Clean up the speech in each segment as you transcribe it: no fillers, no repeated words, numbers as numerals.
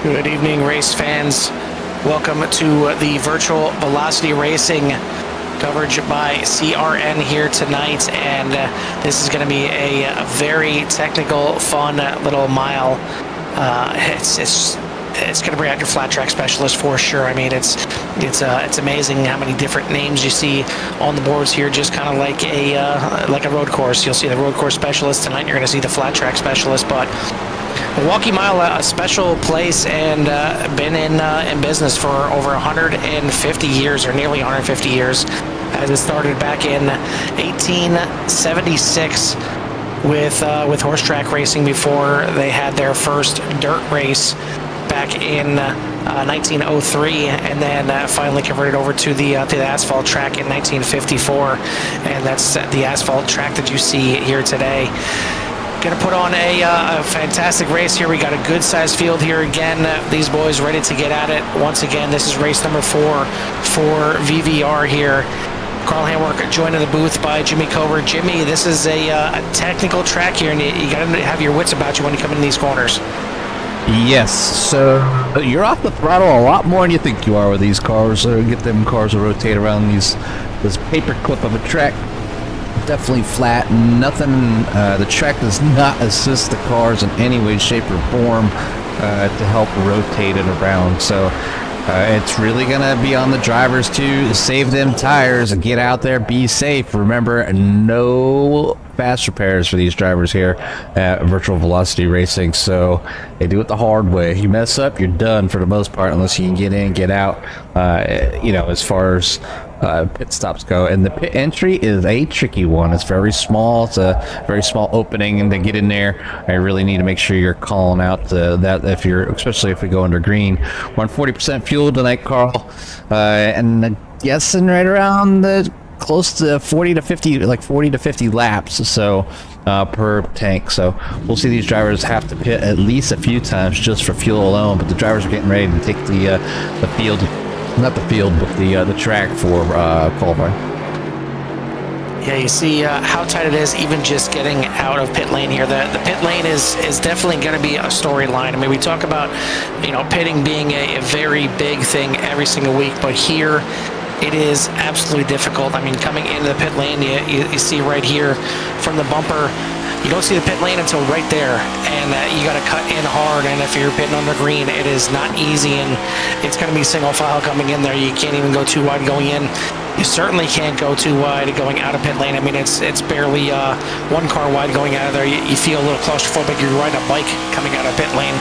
Good evening, race fans. Welcome to the virtual velocity racing coverage by CRN here tonight, and this is going to be a very technical, fun little mile. It's going to bring out your flat track specialist for sure. I mean, it's amazing how many different names you see on the boards here. Just kind of like a road course. You'll see the road course specialist tonight. You're going to see the flat track specialist, but Milwaukee Mile, a special place, and been in business for over 150 years, or nearly 150 years, as it started back in 1876 with horse track racing before they had their first dirt race back in 1903, and then finally converted over to the asphalt track in 1954, and that's the asphalt track that you see here today. Going to put on a fantastic race here. We got a good-sized field here again. These boys ready to get at it. Once again, this is race number 4 for VVR here. Carl Hamwork joined in the booth by Jimmy Cover. Jimmy, this is a technical track here, and you got to have your wits about you when you come in these corners. Yes, so you're off the throttle a lot more than you think you are with these cars. Get them cars to rotate around this paperclip of a track. Definitely flat, nothing. The track does not assist the cars in any way, shape, or form to help rotate it around. So it's really going to be on the drivers to save them tires and get out there, be safe. Remember, no fast repairs for these drivers here at Virtual Velocity Racing. So they do it the hard way. You mess up, you're done for the most part, unless you can get in, get out, as far as pit stops go. And the pit entry is a tricky one. It's very small. It's a very small opening, and to get in there, I really need to make sure you're calling out that especially if we go under green. We're on 40% fuel tonight, Carl, and I'm guessing right around close to 40 to 50 laps. So per tank. So we'll see these drivers have to pit at least a few times just for fuel alone. But the drivers are getting ready to take the field. Not the field, but the track for qualifying. Yeah, you see how tight it is even just getting out of pit lane here. The pit lane is definitely going to be a storyline. I mean, we talk about, pitting being a very big thing every single week, but here it is absolutely difficult. I mean, coming into the pit lane, you see right here from the bumper, you don't see the pit lane until right there, and you got to cut in hard. And if you're pitting under green, it is not easy, and it's going to be single file coming in there. You can't even go too wide going in. You certainly can't go too wide going out of pit lane. I mean, it's barely one car wide going out of there. You feel a little claustrophobic. You're riding a bike coming out of pit lane.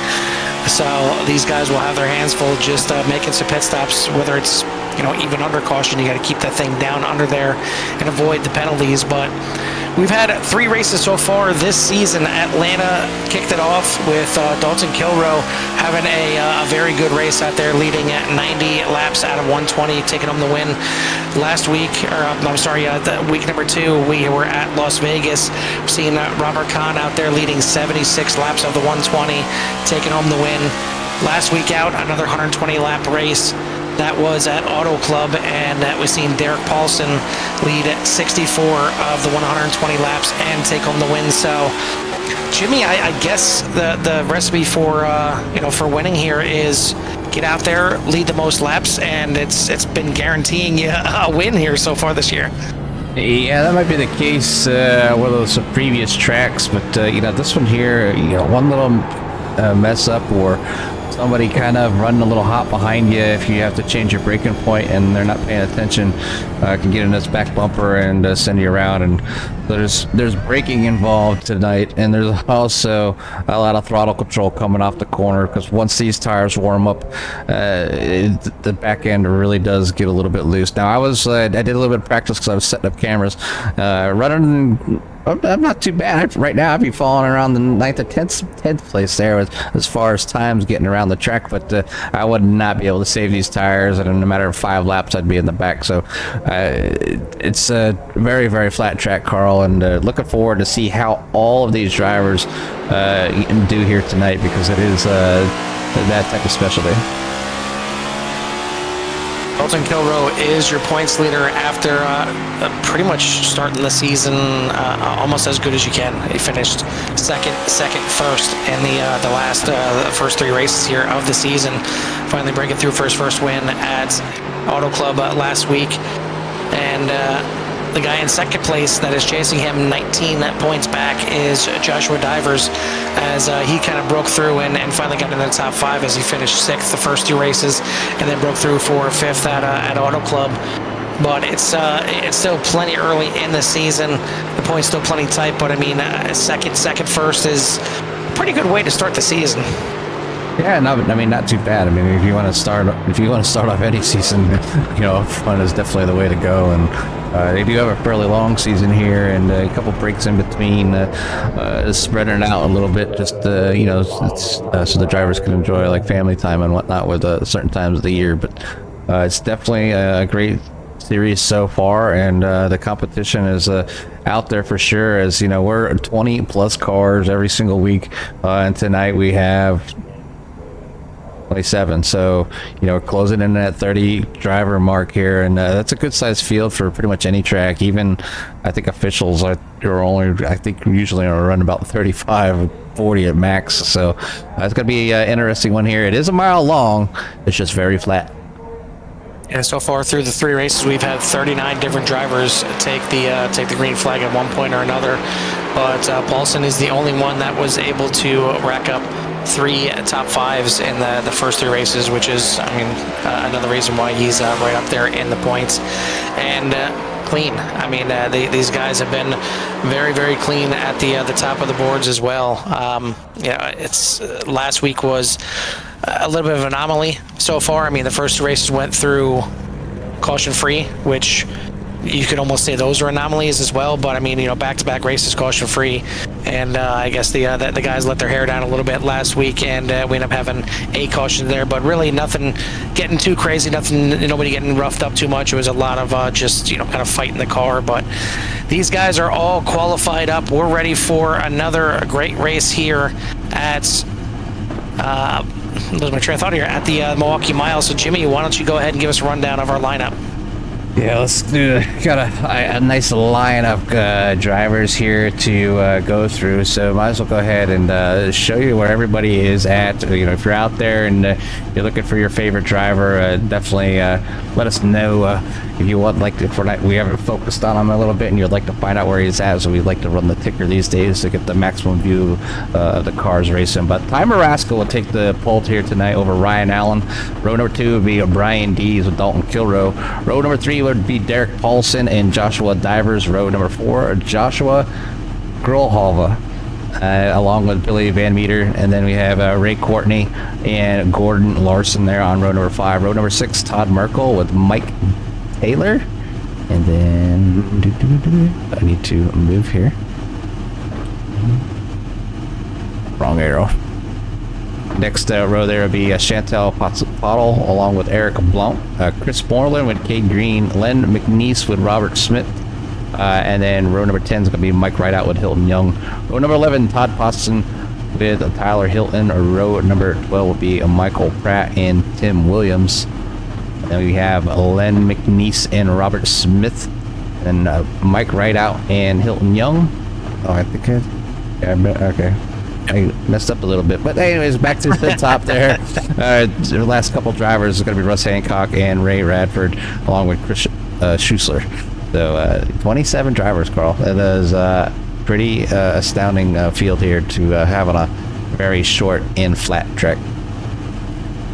So these guys will have their hands full just making some pit stops, whether it's even under caution. You got to keep that thing down under there and avoid the penalties. But we've had 3 races so far this season. Atlanta kicked it off with Dalton Kilroe having a very good race out there, leading at 90 laps out of 120, taking home the win. Last week, week number 2, we were at Las Vegas, seeing Robert Kahn out there leading 76 laps of the 120, taking home the win. Last week out, another 120 lap race. That was at Auto Club, and we've seen Derek Paulson lead at 64 of the 120 laps and take home the win. So, Jimmy, I guess the recipe for winning here is get out there, lead the most laps, and it's been guaranteeing you a win here so far this year. Yeah, that might be the case with those previous tracks, but this one here, one little mess up or somebody kind of running a little hot behind you, if you have to change your braking point and they're not paying attention, can get in this back bumper and send you around. And there's braking involved tonight, and there's also a lot of throttle control coming off the corner, because once these tires warm up, the back end really does get a little bit loose. Now I did a little bit of practice because I was setting up cameras, running. I'm not too bad right now. I'd be falling around the 9th or 10th place there as far as times getting around the track, but I would not be able to save these tires, and in a matter of 5 laps I'd be in the back. So it's a very, very flat track, Carl, and looking forward to see how all of these drivers do here tonight, because it is that type of specialty. Colton Kilroe is your points leader after pretty much starting the season almost as good as you can. He finished second, first in the first 3 races here of the season. Finally breaking through for his first win at Auto Club last week. And the guy in second place that is chasing him 19 points back is Joshua Divers, as he kind of broke through and finally got into the top 5 as he finished 6th the first 2 races and then broke through for 5th at Auto Club. But it's still plenty early in the season. The point's still plenty tight, but I mean, second, first is a pretty good way to start the season. Yeah, no, I mean, not too bad. I mean, if you want to start off any season, fun is definitely the way to go. And they do have a fairly long season here, and a couple breaks in between, spreading it out a little bit, just so the drivers can enjoy like family time and whatnot with certain times of the year. But it's definitely a great series so far, and the competition is out there for sure. As we're 20 plus cars every single week, and tonight we have 27, so we're closing in at 30 driver mark here, and that's a good sized field for pretty much any track. Even I think officials are usually run about 35, 40 at max, so it's gonna be an interesting one here. It is a mile long, it's just very flat. And so far through the 3 races, we've had 39 different drivers take the green flag at one point or another. But Paulson is the only one that was able to rack up 3 top 5s in the first 3 races, which is, another reason why he's right up there in the points. And clean. I mean, these guys have been very, very clean at the top of the boards as well. It's last week was a little bit of an anomaly so far. I mean, the first 2 races went through caution-free, which you could almost say those are anomalies as well. But I mean, back-to-back races caution-free, and I guess the guys let their hair down a little bit last week, and we ended up having a caution there. But really, nothing getting too crazy, nobody getting roughed up too much. It was a lot of just kind of fighting the car. But these guys are all qualified up. We're ready for another great race here at. Lose my train of thought here at the Milwaukee Mile. So Jimmy, why don't you go ahead and give us a rundown of our lineup? Yeah, let's do. Got a nice line of drivers here to go through. So might as well go ahead and show you where everybody is at. If you're out there and you're looking for your favorite driver, definitely let us know if you want. We haven't focused on him a little bit, and you'd like to find out where he's at. So we'd like to run the ticker these days to get the maximum view of the cars racing. But Ty Maraska will take the pole here tonight over Ryan Allen. Row number 2 would be Brian Dees with Dalton Kilroe. Row number 3 would be Derek Paulson and Joshua Divers. Row number 4, Joshua Grolhalva, along with Billy Van Meter. And then we have Ray Courtney and Gordon Larson there on row number 5. Row number 6, Todd Merkel with Mike Taylor. And then I need to move here. Wrong arrow. Next row there will be Chantel Pottle along with Eric Blount, Chris Borland with Cade Green, Len McNeese with Robert Smith, and then row number 10 is going to be Mike Rideout with Hilton Young. Row number 11, Todd Poston with Tyler Hilton. Row number 12 will be Michael Pratt and Tim Williams. And then we have Len McNeese and Robert Smith, and Mike Rideout and Hilton Young. Oh, I think okay. I messed up a little bit, but anyways, back to the top there. The last couple drivers is going to be Russ Hancock and Ray Radford, along with Chris Schuessler. So 27 drivers, Carl. That is pretty astounding field here to have on a very short and flat track.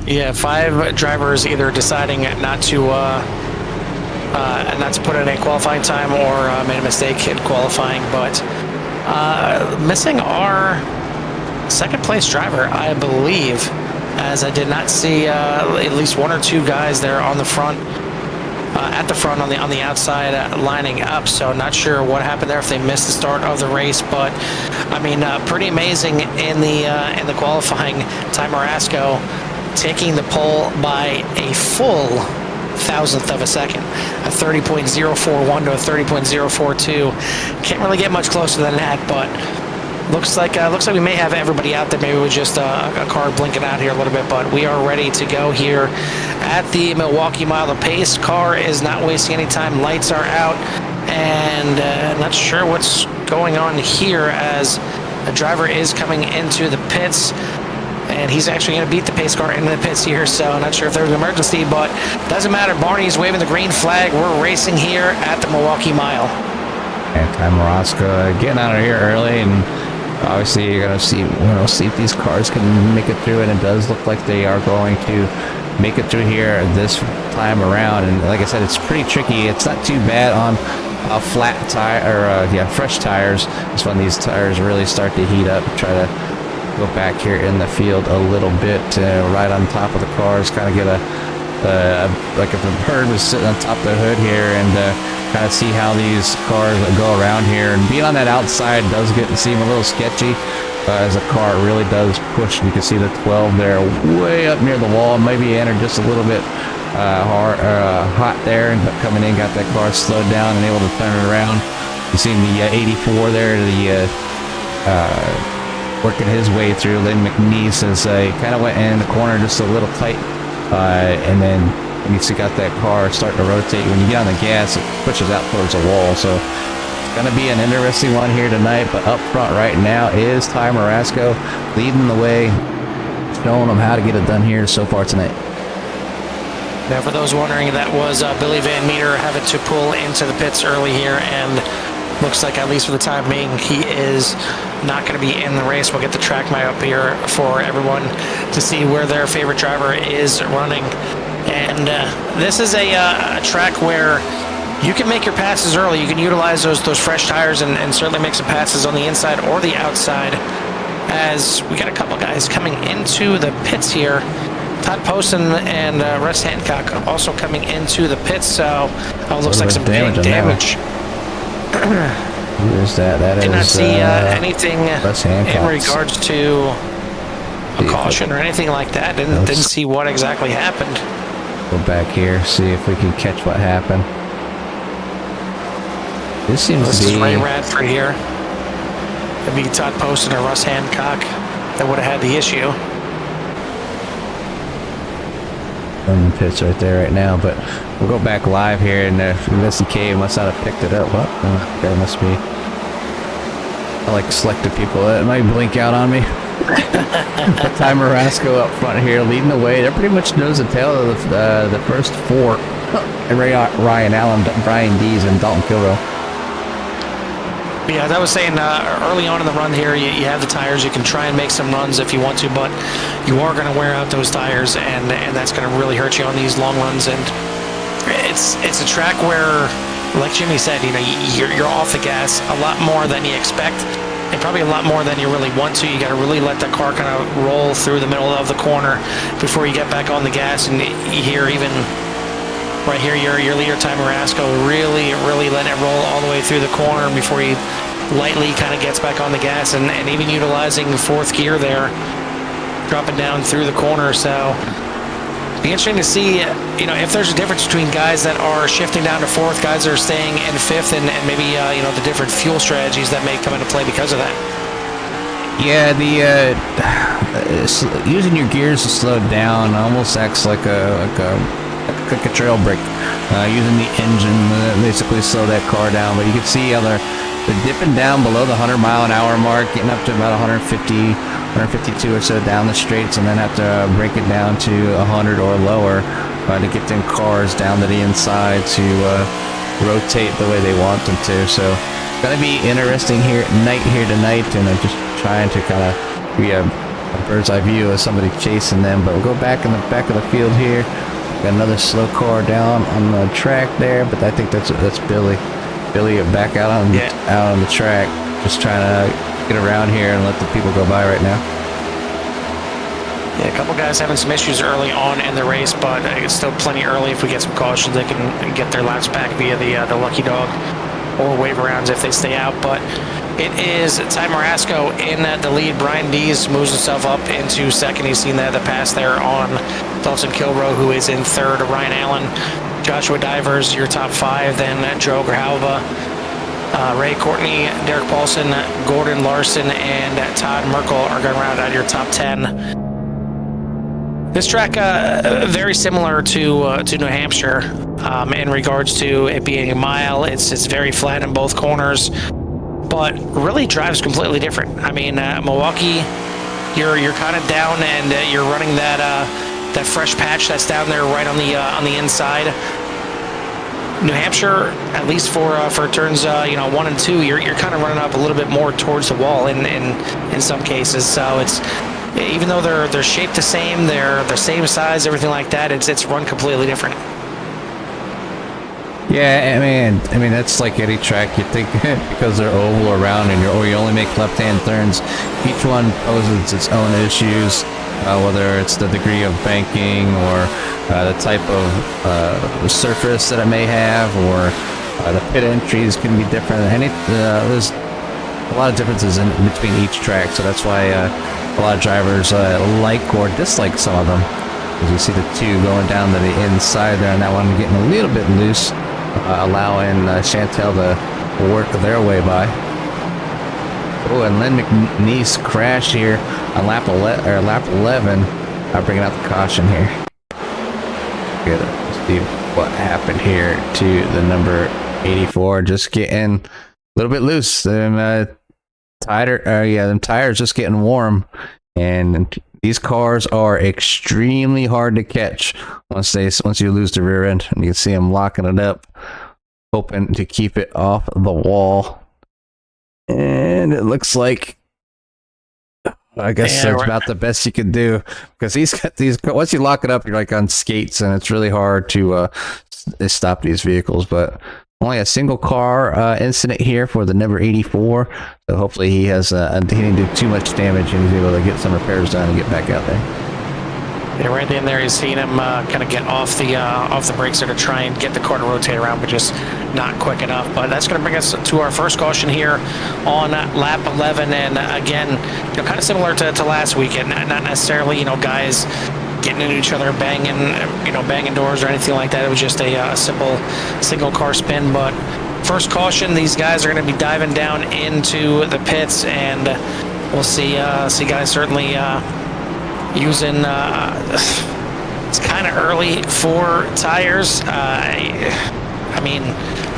Yeah, 5 drivers either deciding not to put in a qualifying time or made a mistake in qualifying, but missing our second place driver, I believe, as I did not see at least 1 or 2 guys there on the front, at the front on the outside lining up. So not sure what happened there if they missed the start of the race, but I mean, pretty amazing in the qualifying. Ty Marasco taking the pole by a full 1,000th of a second, a 30.041 to a 30.042. Can't really get much closer than that, but Looks like we may have everybody out there. Maybe with just a car blinking out here a little bit, but we are ready to go here at the Milwaukee Mile. The pace car is not wasting any time. Lights are out, and not sure what's going on here as a driver is coming into the pits, and he's actually going to beat the pace car into the pits here. So I'm not sure if there's an emergency, but doesn't matter. Barney's waving the green flag. We're racing here at the Milwaukee Mile. And Ty Maraska getting out of here early, and obviously you're going to see if these cars can make it through, and it does look like they are going to make it through here this time around. And like I said, it's pretty tricky. It's not too bad on flat tire, or fresh tires. It's when these tires really start to heat up. Try to go back here in the field a little bit, right on top of the cars, kind of get like if a bird was sitting on top of the hood here, and kind of see how these cars go around here. And being on that outside does seem a little sketchy, as the car really does push. You can see the 12 there way up near the wall, maybe entered just a little bit hot there, but coming in got that car slowed down and able to turn it around. You see the 84 there, working his way through. Lynn McNeese as he kind of went in the corner just a little tight, and then you see got that car starting to rotate. When you get on the gas, it pushes out towards the wall. So it's going to be an interesting one here tonight. But up front right now is Ty Marasco leading the way, showing them how to get it done here so far tonight. Now, for those wondering, that was Billy Van Meter having to pull into the pits early here, and looks like, at least for the time being, he is not going to be in the race. We'll get the track map up here for everyone to see where their favorite driver is running. And this is a track where you can make your passes early. You can utilize those fresh tires and certainly make some passes on the inside or the outside, as we got a couple guys coming into the pits here. Todd Poston and Russ Hancock also coming into the pits, so looks like some big damage. Who is that? That Did is, not see anything in Hancock's regards to a caution or anything like that. Didn't see what exactly happened. Go back here, see if we can catch what happened. This seems to be Ray Radford here. It'd be Todd Poston or Russ Hancock that would have had the issue. in the pits right there right now, but we'll go back live here, and Missy K must not have picked it up. Well, there must be. I like selective people. It might blink out on me. Ty Marasco up front here, leading the way. They're pretty much nose and tail of the first four. And Ryan Allen, Brian Dees, and Dalton Kilrow. Yeah, as I was saying early on in the run here, you have the tires. You can try and make some runs if you want to, but you are going to wear out those tires, and that's going to really hurt you on these long runs. And it's a track where, like Jimmy said, you're off the gas a lot more than you expect, and probably a lot more than you really want to. You got to really let the car kind of roll through the middle of the corner before you get back on the gas. And you hear even right here, your leader, Ty Marasco, really letting it roll all the way through the corner before he lightly kind of gets back on the gas, and even utilizing fourth gear there, dropping down through the corner. So be interesting to see, if there's a difference between guys that are shifting down to fourth, guys that are staying in fifth, and maybe the different fuel strategies that may come into play because of that. Yeah, the using your gears to slow down almost acts like a trail brake. Using the engine basically slow that car down, but you can see how they're dipping down below the 100-mile-an-hour mark, getting up to about 150, 152 or so down the straights, and then have to break it down to 100 or lower to get them cars down to the inside to rotate the way they want them to. So it's going to be interesting here tonight, and I'm just trying to kind of be a bird's eye view of somebody chasing them. But we'll go back in the back of the field here. Got another slow car down on the track there, but I think that's Billy. Billy back out on the track, just trying to get around here and let the people go by right now. Yeah, a couple guys having some issues early on in the race, but it's still plenty early. If we get some cautions, they can get their laps back via the lucky dog or wave arounds if they stay out. But it is Ty Marasco in the lead. Brian Dees moves himself up into second. He's seen the pass there on Dalton Kilrow, who is in third. Ryan Allen, Joshua Divers, your top five. Then Joe Grijalva Ray Courtney, Derek Paulson, Gordon Larson, and Todd Merkel are going to round out your top 10. This track, very similar to New Hampshire in regards to it being a mile. It's very flat in both corners, but really drives completely different. I mean, Milwaukee, you're kind of down and you're running that fresh patch that's down there right on the inside. New Hampshire, at least for turns 1 and 2, you're kind of running up a little bit more towards the wall in some cases. So it's, even though they're shaped the same, they're the same size, everything like that, it's run completely different. Yeah, I mean that's like any track. You think because they're oval or round, and you only make left-hand turns. Each one poses its own issues, whether it's the degree of banking or the type of surface that it may have, or the pit entries can be different. There's a lot of differences in between each track, so that's why a lot of drivers like or dislike some of them. As you see the two going down to the inside there, and that one getting a little bit loose, allowing Chantel to work their way by. Oh, and Lynn McNeese crashed here on lap 11, bringing out the caution here. Let's see what happened here to the number 84, just getting a little bit loose. Them tires just getting warm, and these cars are extremely hard to catch once you lose the rear end. And you can see them locking it up, hoping to keep it off the wall. And it looks like, I guess that's about the best you can do, because he's got these. Once you lock it up, you're like on skates, and it's really hard to stop these vehicles. But only a single car incident here for the number 84. So hopefully he didn't do too much damage, and he's able to get some repairs done and get back out there. Yeah, right in there, you've seen him kind of get off the brakes there to try and get the car to rotate around, but just not quick enough. But that's going to bring us to our first caution here on lap 11, and again, kind of similar to last weekend. Not necessarily, guys getting into each other, banging doors or anything like that. It was just a simple single car spin. But first caution, these guys are going to be diving down into the pits, and we'll see guys certainly using it's kind of early for tires. I mean,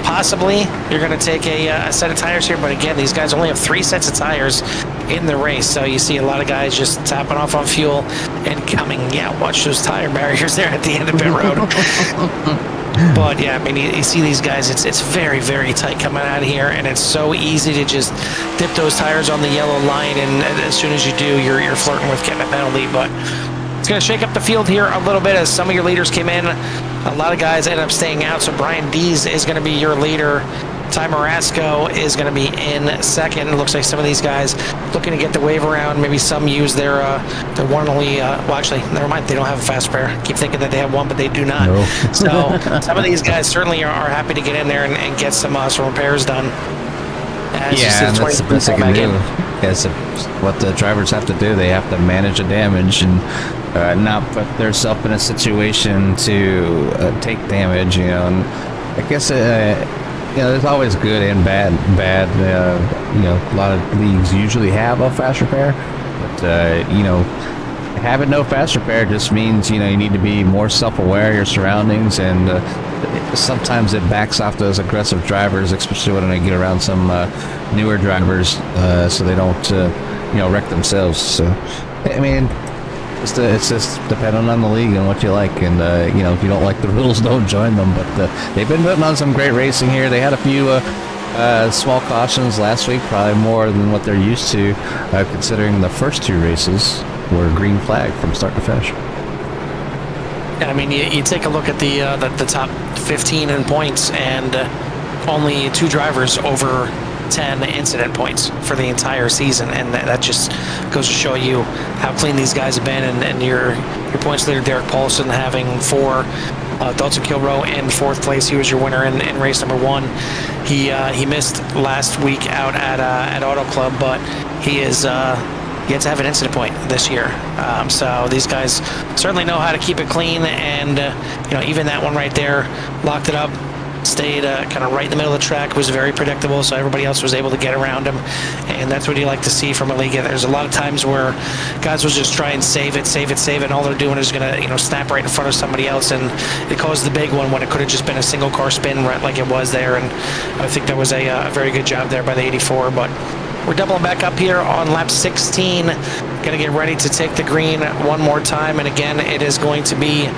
possibly you're going to take a set of tires here, but again, these guys only have 3 sets of tires in the race, so you see a lot of guys just tapping off on fuel and coming. Yeah, watch those tire barriers there at the end of pit road. But yeah, I mean, you see these guys, it's very, very tight coming out of here, and it's so easy to just dip those tires on the yellow line, and as soon as you do, you're flirting with getting a penalty. But it's going to shake up the field here a little bit as some of your leaders came in. A lot of guys ended up staying out, so Brian Dees is going to be your leader. Ty Marasco is going to be in second. It looks like some of these guys looking to get the wave around. Maybe some use their one and only. Well, actually, never mind. They don't have a fast repair. Keep thinking that they have one, but they do not. No. So some of these guys certainly are happy to get in there and get some repairs done. Yeah, and that's the best they can do. Yes, what the drivers have to do. They have to manage the damage and not put themselves in a situation to take damage. And I guess. There's always good and bad. A lot of leagues usually have a fast repair, but having no fast repair just means you need to be more self-aware of your surroundings, and sometimes it backs off those aggressive drivers, especially when they get around some newer drivers, so they don't wreck themselves. So I mean, it's just dependent on the league and what you like, and if you don't like the rules, don't join them. But they've been putting on some great racing here. They had a few small cautions last week, probably more than what they're used to, considering the first 2 races were green flag from start to finish. I mean, you take a look at the top 15 in points, and only 2 drivers over 10 incident points for the entire season, and that just goes to show you how clean these guys have been. And your points leader Derek Paulson having 4, Dalton Kilrow in 4th place. He was your winner in race number 1. He missed last week out at Auto Club, but he is yet to have an incident point this year. So these guys certainly know how to keep it clean, and even that one right there locked it up. stayed kind of right in the middle of the track, was very predictable, so everybody else was able to get around him, and that's what you like to see from a league. There's a lot of times where guys will just try and save it, and all they're doing is going to snap right in front of somebody else, and it caused the big one when it could have just been a single car spin right like it was there, and I think that was a very good job there by the 84, but we're doubling back up here on lap 16, going to get ready to take the green one more time, and again, it is going to be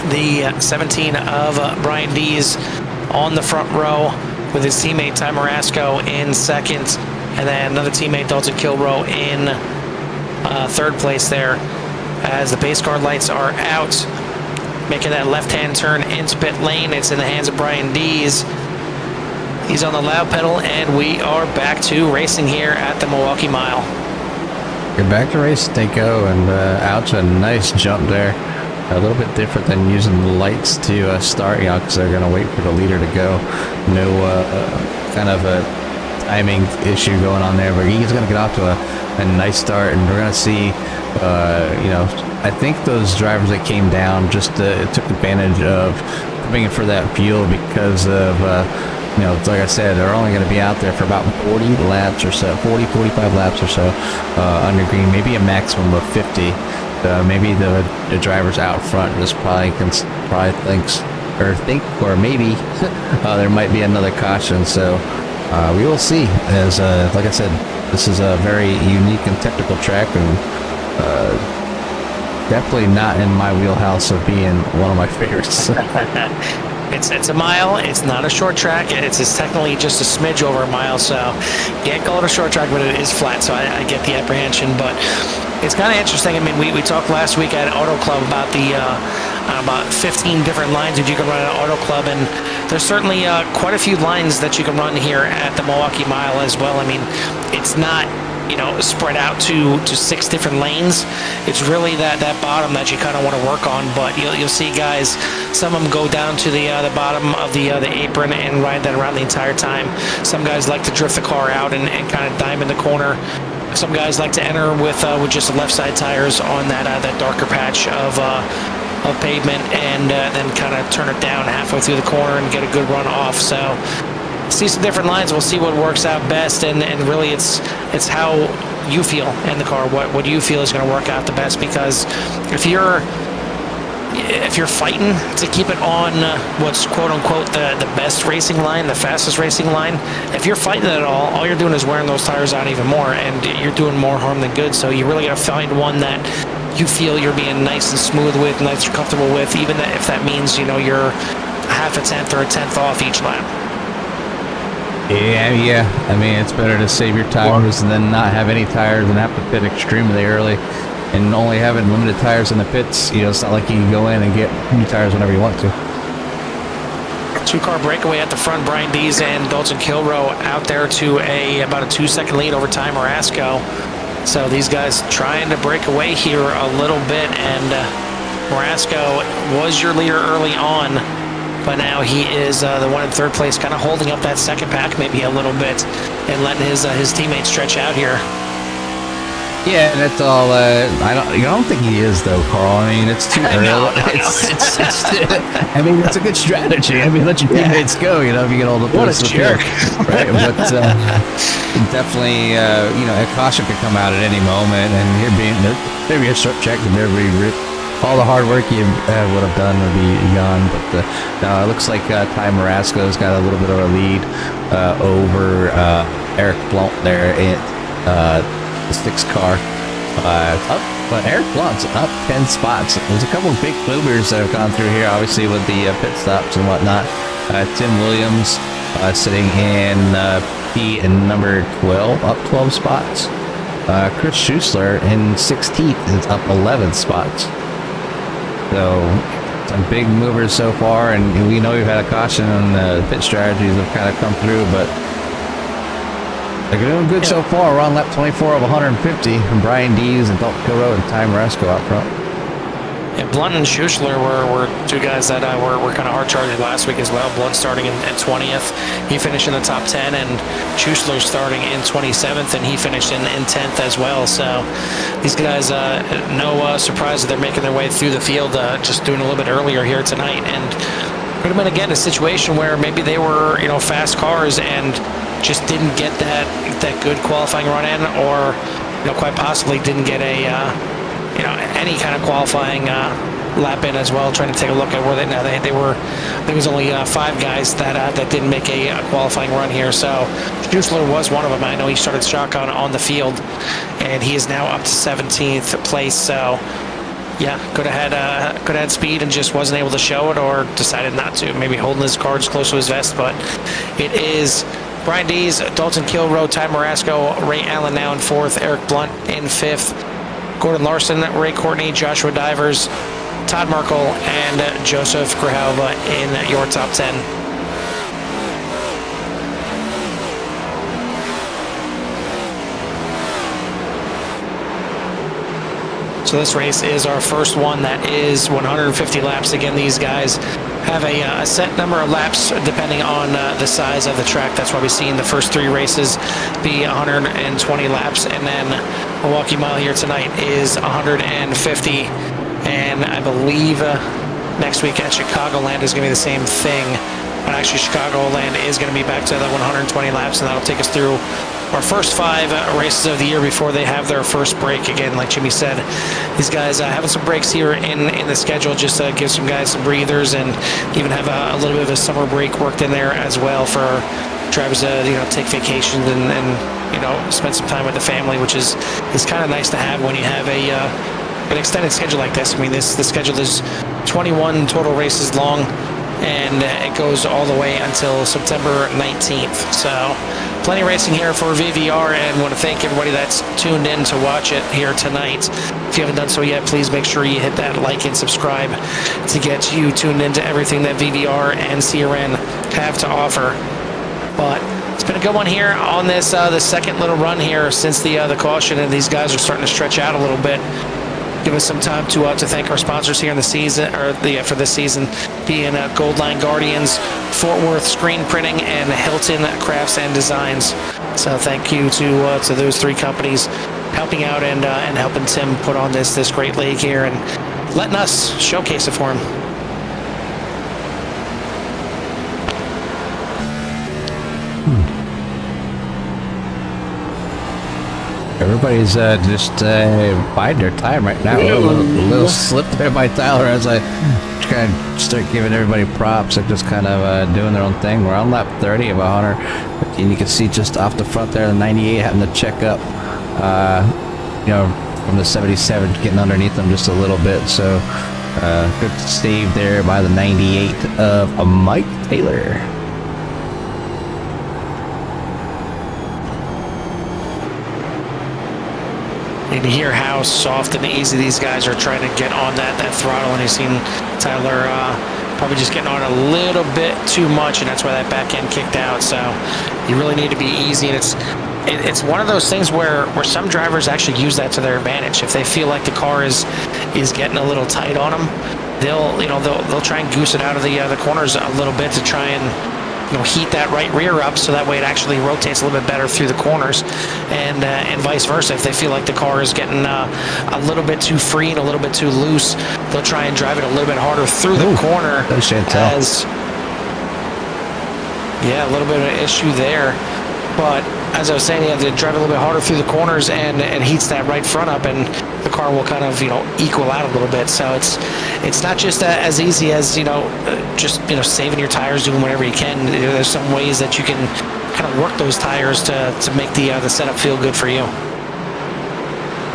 the 17 of Brian Dees on the front row with his teammate Ty Marasco in second, and then another teammate Dalton Kilrow in third place there as the pace car lights are out, making that left-hand turn into pit lane. It's in the hands of Brian Dees. He's on the loud pedal, and we are back to racing here at the Milwaukee Mile. You're back to race, they go, and out to a nice jump there. A little bit different than using the lights to start, because they're going to wait for the leader to go. No kind of a timing issue going on there, but he's going to get off to a nice start, and we're going to see, I think those drivers that came down just took advantage of coming in for that fuel because of, like I said, they're only going to be out there for about 40 laps or so, 45 laps or so under green, maybe a maximum of 50. Maybe the drivers out front just probably think maybe there might be another caution. So we will see. As like I said, this is a very unique and technical track, and definitely not in my wheelhouse of being one of my favorites. It's a mile. It's not a short track. It's technically just a smidge over a mile, so you can't call it a short track, but it is flat, so I get the apprehension. But it's kind of interesting. I mean, we talked last week at Auto Club about about 15 different lines that you can run at Auto Club, and there's certainly quite a few lines that you can run here at the Milwaukee Mile as well. I mean, it's not spread out to 6 different lanes. It's really that bottom that you kind of want to work on, but you'll see guys, some of them go down to the bottom of the apron and ride that around the entire time. Some guys like to drift the car out and kind of dime in the corner. Some guys like to enter with just the left side tires on that darker patch of pavement, and then kind of turn it down halfway through the corner and get a good run off. So see some different lines. We'll see what works out best, and really it's how you feel in the car. What do you feel is going to work out the best? Because if you're fighting to keep it on what's quote unquote the best racing line, the fastest racing line, if you're fighting it at all you're doing is wearing those tires out even more, and you're doing more harm than good. So you really got to find one that you feel you're being nice and smooth with, nice and comfortable with, even if that means you're half a tenth or a tenth off each lap. Yeah. I mean, it's better to save your tires than not have any tires and have to pit extremely early. And only having limited tires in the pits, it's not like you can go in and get new tires whenever you want to. 2-car breakaway at the front. Brian Dees and Dalton Kilrow out there to about a 2-second lead over Ty Marasco. So these guys trying to break away here a little bit, and Marasco was your leader early on, but now he is the one in third place, kind of holding up that second pack maybe a little bit and letting his teammates stretch out here. Yeah, that's all. I don't think he is though, Carl. I mean, it's too early. No. I mean, it's a good strategy. I mean, let your teammates go. If you get all the what a jerk, right? But definitely, a caution could come out at any moment, and maybe a short check, and all the hard work you would have done would be gone. But no, it looks like Ty Marasco's got a little bit of a lead over Eric Blount there in the 6 car. But Eric Blount's up 10 spots. There's a couple of big movers that have gone through here, obviously with the pit stops and whatnot. Tim Williams sitting in P and number 12, up 12 spots. Chris Schuessler in 16th is up 11 spots. So some big movers so far, and we know we've had a caution, and the pit strategies have kind of come through, but they're doing good so far. We're on lap 24 of 150 from Brian Dees and Dalton Kilrow and Ty Marasco out front. Yeah, Blunt and Schuessler were 2 guys that were kind of hard charged last week as well. Blunt starting in 20th. He finished in the top 10, and Schuessler starting in 27th, and he finished in 10th as well. So these guys, no surprise that they're making their way through the field, just doing a little bit earlier here tonight. And could have been again a situation where maybe they were, fast cars and just didn't get that good qualifying run in, or quite possibly didn't get a any kind of qualifying lap in as well. Trying to take a look at where they were. I think it was only 5 guys that didn't make a qualifying run here. So Schuessler was one of them. I know he started shotgun on the field, and he is now up to 17th place. So yeah, could have had speed and just wasn't able to show it, or decided not to. Maybe holding his cards close to his vest. But it is Brian Dees, Dalton Kilroe, Ty Marasco, Ray Allen now in 4th, Eric Blunt in 5th, Gordon Larson, Ray Courtney, Joshua Divers, Todd Merkel, and Joseph Grijalva in your top 10. So this race is our first one that is 150 laps. Again, these guys have a set number of laps depending on the size of the track. That's why we see in the first 3 races be 120 laps, and then Milwaukee Mile here tonight is 150. And I believe next week at Chicagoland is going to be the same thing. But actually, Chicagoland is going to be back to the 120 laps, and that'll take us through our first 5 races of the year before they have their first break. Again, like Jimmy said, these guys having some breaks here in the schedule just give some guys some breathers, and even have a little bit of a summer break worked in there as well for drivers to take vacations and spend some time with the family, which is kind of nice to have when you have an extended schedule like this. I mean, the schedule is 21 total races long, and it goes all the way until September 19th. So plenty of racing here for VVR, and want to thank everybody that's tuned in to watch it here tonight. If you haven't done so yet, please make sure you hit that like and subscribe to get you tuned into everything that VVR and CRN have to offer. But it's been a good one here on this the second little run here since the caution, and these guys are starting to stretch out a little bit. Give us some time to thank our sponsors here in the season, for this season, being Goldline Guardians, Fort Worth Screen Printing, and Hilton Crafts and Designs. So thank you to those 3 companies helping out and helping Tim put on this great league here and letting us showcase it for him. Everybody's just biding their time right now. A little slip there by Tyler as I kind of start giving everybody props. They're just kind of doing their own thing. We're on lap 30 of 100, and you can see just off the front there, the 98 having to check up, from the 77, getting underneath them just a little bit. So good save there by the 98 of Mike Taylor. And to hear how soft and easy these guys are trying to get on that throttle, and you've seen Tyler probably just getting on a little bit too much, and that's why that back end kicked out. So you really need to be easy, and it's one of those things where some drivers actually use that to their advantage. If they feel like the car is getting a little tight on them, they'll try and goose it out of the corners a little bit to try and heat that right rear up, so that way it actually rotates a little bit better through the corners, and vice versa. If they feel like the car is getting a little bit too free and a little bit too loose, they'll try and drive it a little bit harder through the corner. A little bit of an issue there. But as I was saying, you have to drive a little bit harder through the corners, and heats that right front up, and the car will kind of equal out a little bit. So it's not just as easy as just saving your tires, doing whatever you can. There's some ways that you can kind of work those tires to make the setup feel good for you.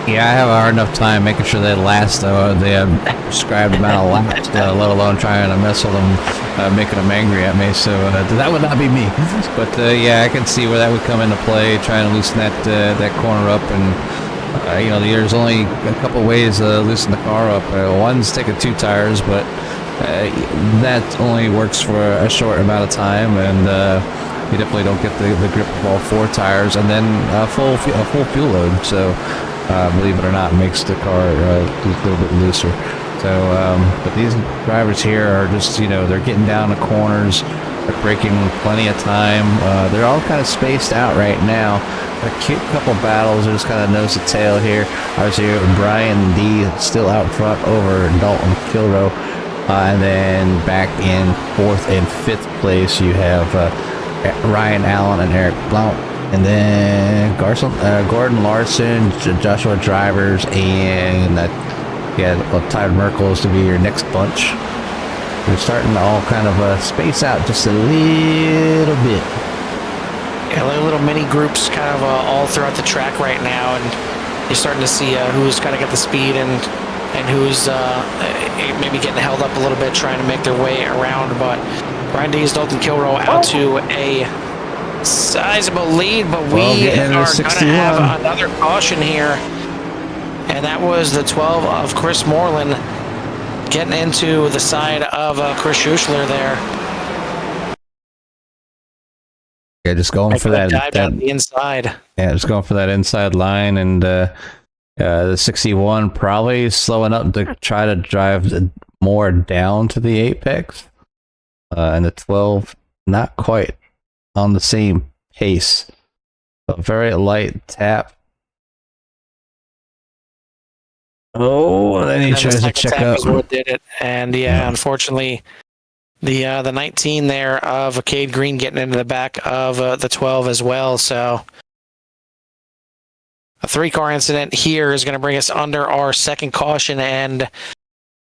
Yeah, I have a hard enough time making sure they last the prescribed amount of laps, let alone trying to mess with them, making them angry at me. So that would not be me. But yeah, I can see where that would come into play, trying to loosen that corner up. And there's only a couple ways to loosen the car up. One's taking 2 tires, but that only works for a short amount of time, and you definitely don't get the grip of all 4 tires, and then a full fuel load. So believe it or not, makes the car a little bit looser. So, but these drivers here are just, they're getting down the corners, they're breaking plenty of time. They're all kind of spaced out right now. A cute couple battles, they're just kind of nose to tail here. Obviously, Brian D still out front over Dalton Kilroe. And then back in 4th and 5th place, you have Ryan Allen and Eric Blount. And then Gordon Larson, Joshua Drivers, and Tyler Merkel is to be your next bunch. We're starting to all kind of space out just a little bit. Yeah, like little mini groups kind of all throughout the track right now, and you're starting to see who's kind of got the speed and who's maybe getting held up a little bit trying to make their way around. But Brian Dees, Dalton Kilrow out to a sizable lead, but we are going to have another caution here, and that was the 12 of Chris Moreland getting into the side of Chris Schuschler there. Yeah, just going for that down the inside. Yeah, just going for that inside line, and the 61 probably slowing up to try to drive more down to the apex, and the 12 not quite on the same pace. A very light tap. Oh, and then he tries to check up. Is what did it, and unfortunately, the 19 there of Cade Green getting into the back of the 12 as well. So a 3-car incident here is going to bring us under our second caution, and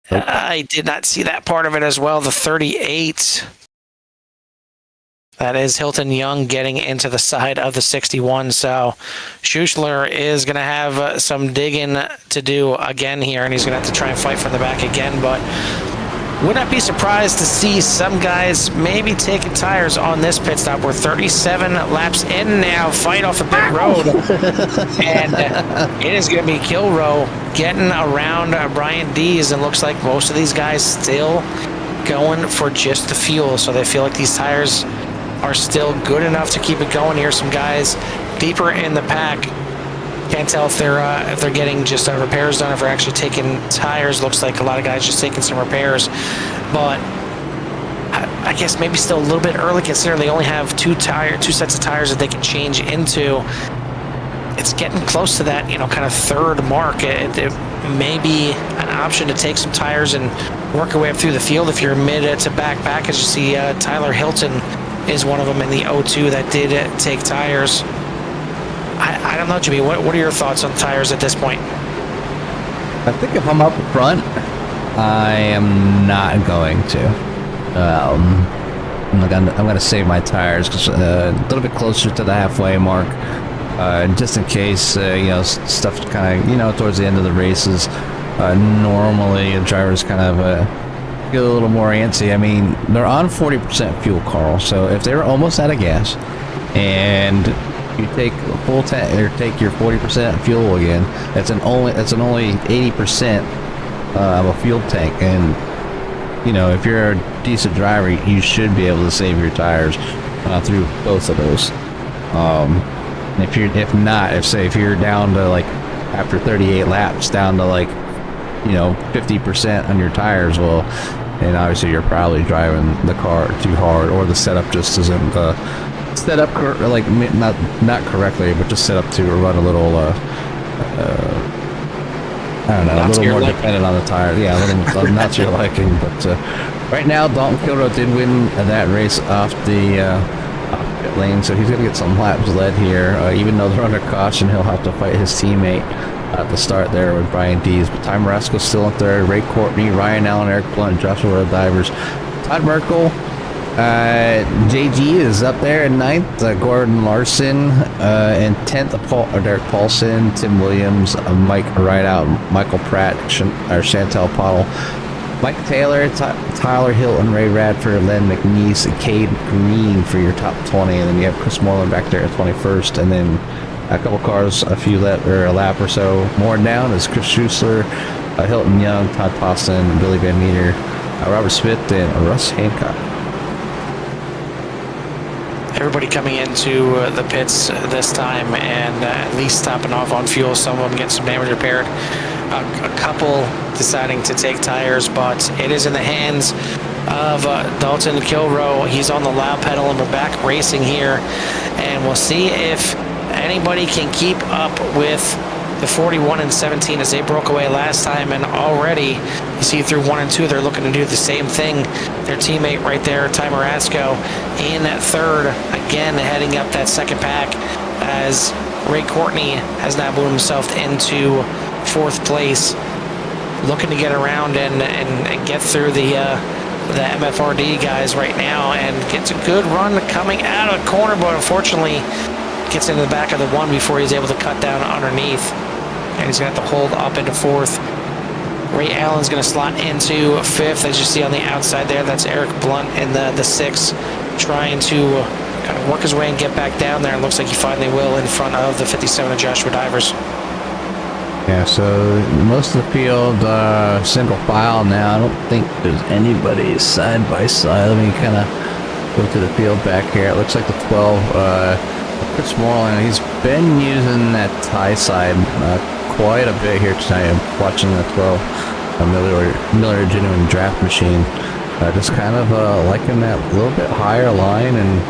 I did not see that part of it as well. The 38. That is Hilton Young getting into the side of the 61. So Schuschler is going to have some digging to do again here, and he's going to have to try and fight from the back again. But would not be surprised to see some guys maybe taking tires on this pit stop. We're 37 laps in now, fight off the pit road. And it is going to be Kilrow getting around Brian Dees, and looks like most of these guys still going for just the fuel. So they feel like these tires are still good enough to keep it going. Here's some guys deeper in the pack. Can't tell if they're getting just repairs done, if they're actually taking tires. Looks like a lot of guys just taking some repairs, but I guess maybe still a little bit early considering they only have two sets of tires that they can change into. It's getting close to that, kind of third mark. It may be an option to take some tires and work your way up through the field if you're mid to back. As you see, Tyler Hilton is one of them in the 02 that did take tires. I don't know, Jimmy. What are your thoughts on tires at this point? I think if I'm up front, I am not going to. I'm gonna save my tires a little bit closer to the halfway mark, just in case stuff kind of towards the end of the races. Normally, drivers kind of get a little more antsy. I mean, they're on 40% fuel, Carl. So if they're almost out of gas, and you take a full tank or take your 40% fuel again, that's an only 80% of a fuel tank. And if you're a decent driver, you should be able to save your tires through both of those. If you're down to after 38 laps down to 50% on your tires, well, and obviously you're probably driving the car too hard, or the setup just isn't set up not correctly, but just set up to run a little I don't know, a little more dependent on the tire. Yeah, a little not to your liking. But right now, Dalton Kilrow did win that race off the pit lane, so he's gonna get some laps led here. Even though they're under caution, he'll have to fight his teammate at the start there with Brian Dees. But Ty Marasco's still in third. Ray Courtney, Ryan Allen, Eric Blunt, Joshua Divers, Todd Merkel. JG is up there in 9th. Gordon Larson in 10th. Derek Paulson, Tim Williams, Mike Rideout, Michael Pratt, Chantel Pottle, Mike Taylor, Tyler Hilton, Ray Radford, Len McNeese, Cade Green for your top 20. And then you have Chris Moreland back there at 21st. And then a couple cars, a lap or so more down is Chris Schuschler, Hilton Young, Todd Poston, Billy Van Meter, Robert Smith, and Russ Hancock. Everybody coming into the pits this time and at least stopping off on fuel. Some of them getting some damage repaired. A couple deciding to take tires, but it is in the hands of Dalton Kilrow. He's on the loud pedal, and we're back racing here. And we'll see if anybody can keep up with the 41 and 17 as they broke away last time, and already you see through 1 and 2 they're looking to do the same thing. Their teammate right there, Ty Marasco, in third, again heading up that second pack as Ray Courtney has now moved himself into fourth place, looking to get around and get through the MFRD guys right now, and gets a good run coming out of the corner, but unfortunately gets into the back of the one before he's able to cut down underneath, and he's going to have to hold up into fourth. Ray Allen's going to slot into fifth, as you see on the outside there. That's Eric Blunt in the sixth, trying to kind of work his way and get back down there. It looks like he finally will in front of the 57 of Joshua Divers. Yeah, so most of the field single file now. I don't think there's anybody side by side. Let me kind of go to the field back here. It looks like the 12, Chris Moreland, he's been using that tie side quite a bit here tonight. I'm watching the 12 Miller Genuine Draft Machine. Just kind of liking that little bit higher line, and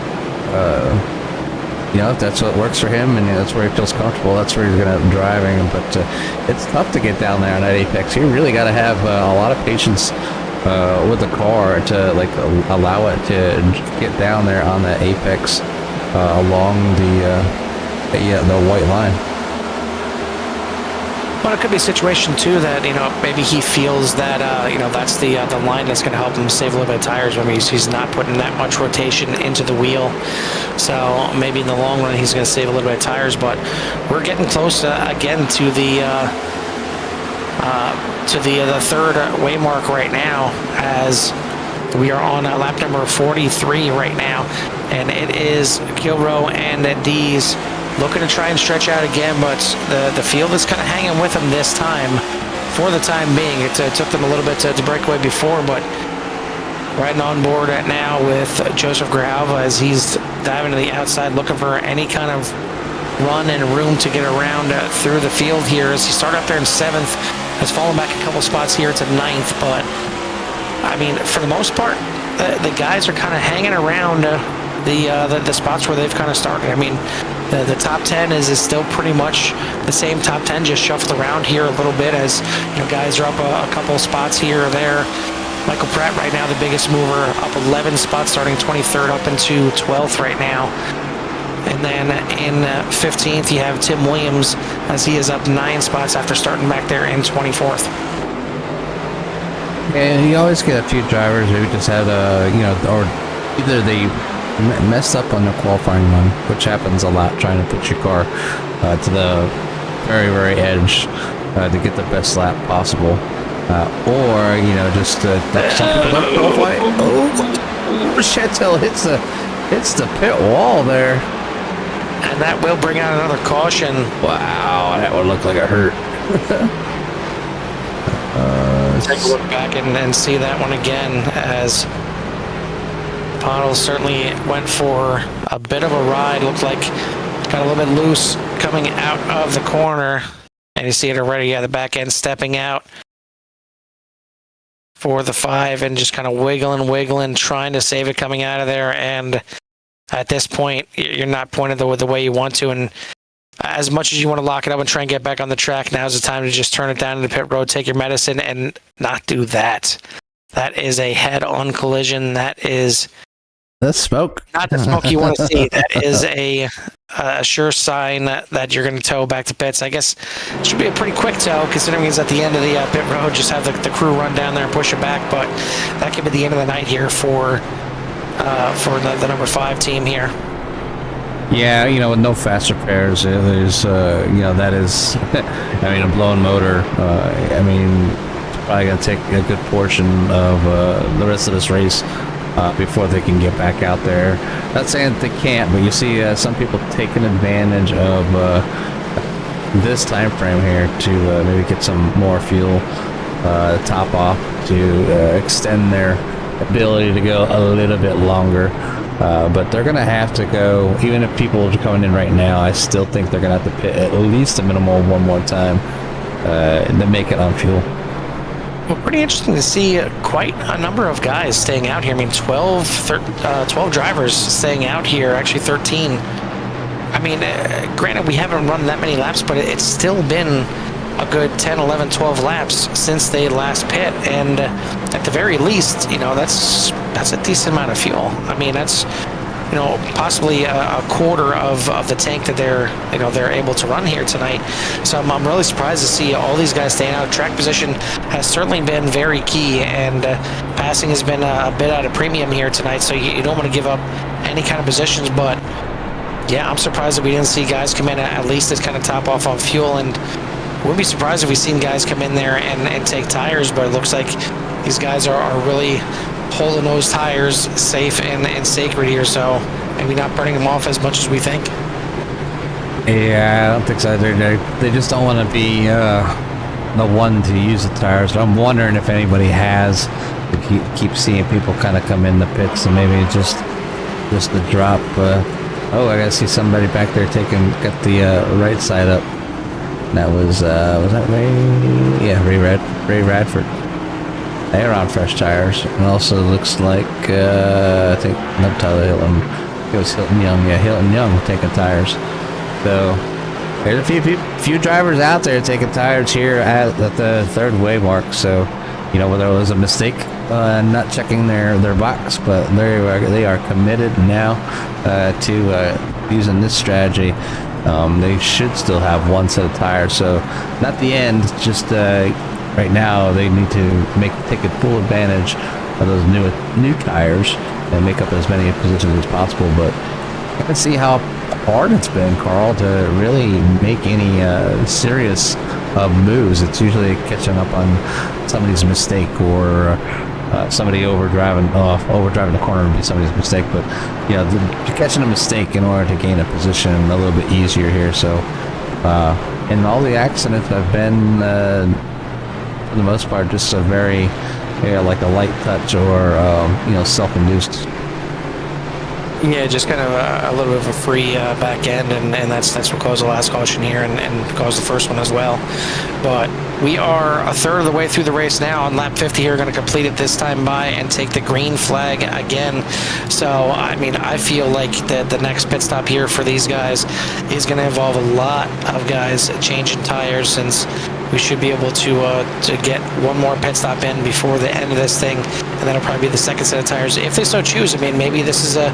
you know, if that's what works for him and that's where he feels comfortable, that's where he's going to end up driving. But it's tough to get down there on that apex. You really got to have a lot of patience with the car to like allow it to get down there on that apex along the white line. Well, it could be a situation too that, you know, maybe he feels that you know, that's the line that's going to help him save a little bit of tires. I mean, he's not putting that much rotation into the wheel, so maybe in the long run he's going to save a little bit of tires. But we're getting close again to the third way mark right now, as we are on lap number 43 right now, and it is Kilrow and Dees looking to try and stretch out again, but the field is kind of hanging with them this time for the time being. It took them a little bit to break away before, but riding on board now with Joseph Grijalva as he's diving to the outside looking for any kind of run and room to get around through the field here, as he started up there in 7th, has fallen back a couple spots here to 9th, but I mean, for the most part, the guys are kind of hanging around the spots where they've kind of started. I mean, the top 10 is still pretty much the same top 10, just shuffled around here a little bit as, you know, guys are up a couple spots here or there. Michael Pratt right now, the biggest mover, up 11 spots, starting 23rd up into 12th right now. And then in 15th, you have Tim Williams, as he is up 9 spots after starting back there in 24th. And you always get a few drivers who just had you know, or either they messed up on their qualifying run, which happens a lot, trying to put your car to the very, very edge to get the best lap possible, or, you know, just that some people don't qualify. Oh, Chantel hits the pit wall there, and that will bring out another caution. Wow, that would look like it hurt. Take a look back and see that one again, as Pottles certainly went for a bit of a ride. Looked like got a little bit loose coming out of the corner, and you see it already. Yeah, the back end stepping out for the 5 and just kind of wiggling, trying to save it coming out of there. And at this point, you're not pointed the way you want to, and as much as you want to lock it up and try and get back on the track, now's the time to just turn it down in the pit road, take your medicine, and not do that. That is a head-on collision. That is the smoke. Not the smoke you want to see. That is a sure sign that you're going to tow back to pits. I guess it should be a pretty quick tow, considering he's at the end of the pit road. Just have the crew run down there and push it back. But that could be the end of the night here for the number 5 team here. Yeah, you know, with no fast repairs, there's, you know, that is, I mean, a blown motor, I mean, it's probably going to take a good portion of the rest of this race before they can get back out there. Not saying that they can't, but you see some people taking advantage of this time frame here to maybe get some more fuel top off to extend their ability to go a little bit longer. But they're going to have to go, even if people are coming in right now, I still think they're going to have to pit at least a minimal one more time to make it on fuel. Well, pretty interesting to see quite a number of guys staying out here. I mean, 12 drivers staying out here, actually 13. I mean, granted, we haven't run that many laps, but it's still been a good 10, 11, 12 laps since they last pit, and at the very least, that's a decent amount of fuel. I mean, that's possibly a quarter of the tank that they're able to run here tonight. So I'm really surprised to see all these guys staying out. Track position has certainly been very key, and passing has been a bit at a premium here tonight, so you don't want to give up any kind of positions. But yeah, I'm surprised that we didn't see guys come in at least to kind of top off on fuel, and wouldn't be surprised if we seen guys come in there and take tires, but it looks like these guys are really holding those tires safe and sacred here, so maybe not burning them off as much as we think. Yeah, I don't think so. They just don't want to be the one to use the tires. I'm wondering if anybody has. I keep seeing people kind of come in the pits, and maybe just the drop. Oh, I gotta see somebody back there got the right side up. That was that Ray? Yeah, Ray Radford. They're on fresh tires. And also looks like, I think, no, Tyler Hilton. It was Hilton Young. Yeah, Hilton Young taking tires. So, there's a few drivers out there taking tires here at the third way mark. So, whether it was a mistake not checking their box, but they are committed now to using this strategy. They should still have one set of tires. So, not the end, just right now they need to take full advantage of those new tires and make up as many positions as possible. But I can see how hard it's been, Carl, to really make any serious moves. It's usually catching up on somebody's mistake, or somebody overdriving the corner would be somebody's mistake. But catching a mistake in order to gain a position a little bit easier here. So and all the accidents have been for the most part just a very like a light touch, or self-induced. Yeah, just kind of a little bit of a free back end, and that's what caused the last caution here, and caused the first one as well. But we are a third of the way through the race now. On lap 50 here, going to complete it this time by and take the green flag again. So, I mean, I feel like the next pit stop here for these guys is going to involve a lot of guys changing tires, since we should be able to get one more pit stop in before the end of this thing, and that'll probably be the second set of tires if they so choose. I mean, maybe this is a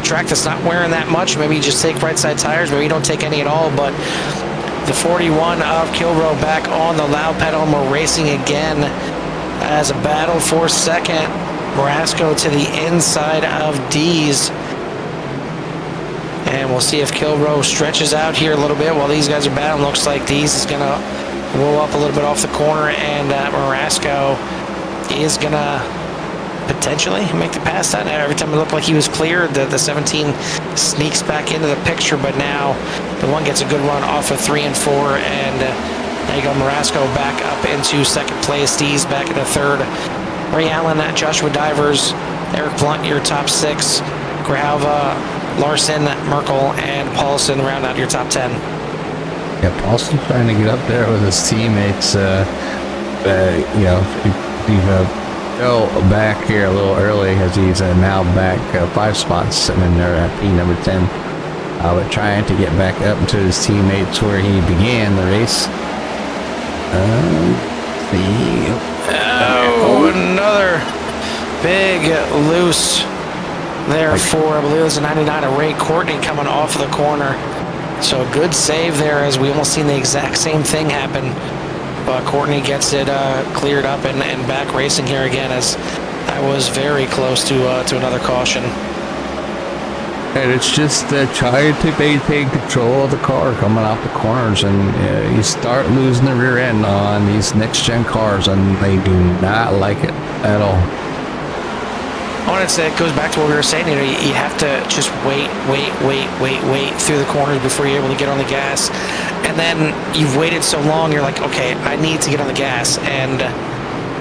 track that's not wearing that much. Maybe you just take right side tires. Maybe you don't take any at all. But the 41 of Kilrow back on the loud pedal, and we're racing again as a battle for second. Marasco to the inside of Dees. And we'll see if Kilrow stretches out here a little bit while these guys are battling. Looks like Dees is going to roll up a little bit off the corner, and Marasco is going to potentially make the pass. That every time it looked like he was clear, the 17 sneaks back into the picture, but now the one gets a good run off of 3 and 4, and there you go, Marasco back up into second place. Dees back into third. Ray Allen, Joshua Divers, Eric Blunt, your top 6. Grijalva, Larson, Merkel, and Paulson round out your top 10. Yeah, Paulson trying to get up there with his teammates. He fell back here a little early, as he's now back 5 spots, sitting in there at P number 10. But trying to get back up to his teammates where he began the race. Another big loose there for, I believe it was a 99 of Ray Courtney coming off of the corner. So a good save there, as we almost seen the exact same thing happen. But Courtney gets it cleared up and back racing here again, as that was very close to another caution. And it's just trying to maintain control of the car coming off the corners, and you start losing the rear end on these next-gen cars, and they do not like it at all. It goes back to what we were saying. You have to just wait through the corners before you're able to get on the gas. And then you've waited so long, you're like, okay, I need to get on the gas. And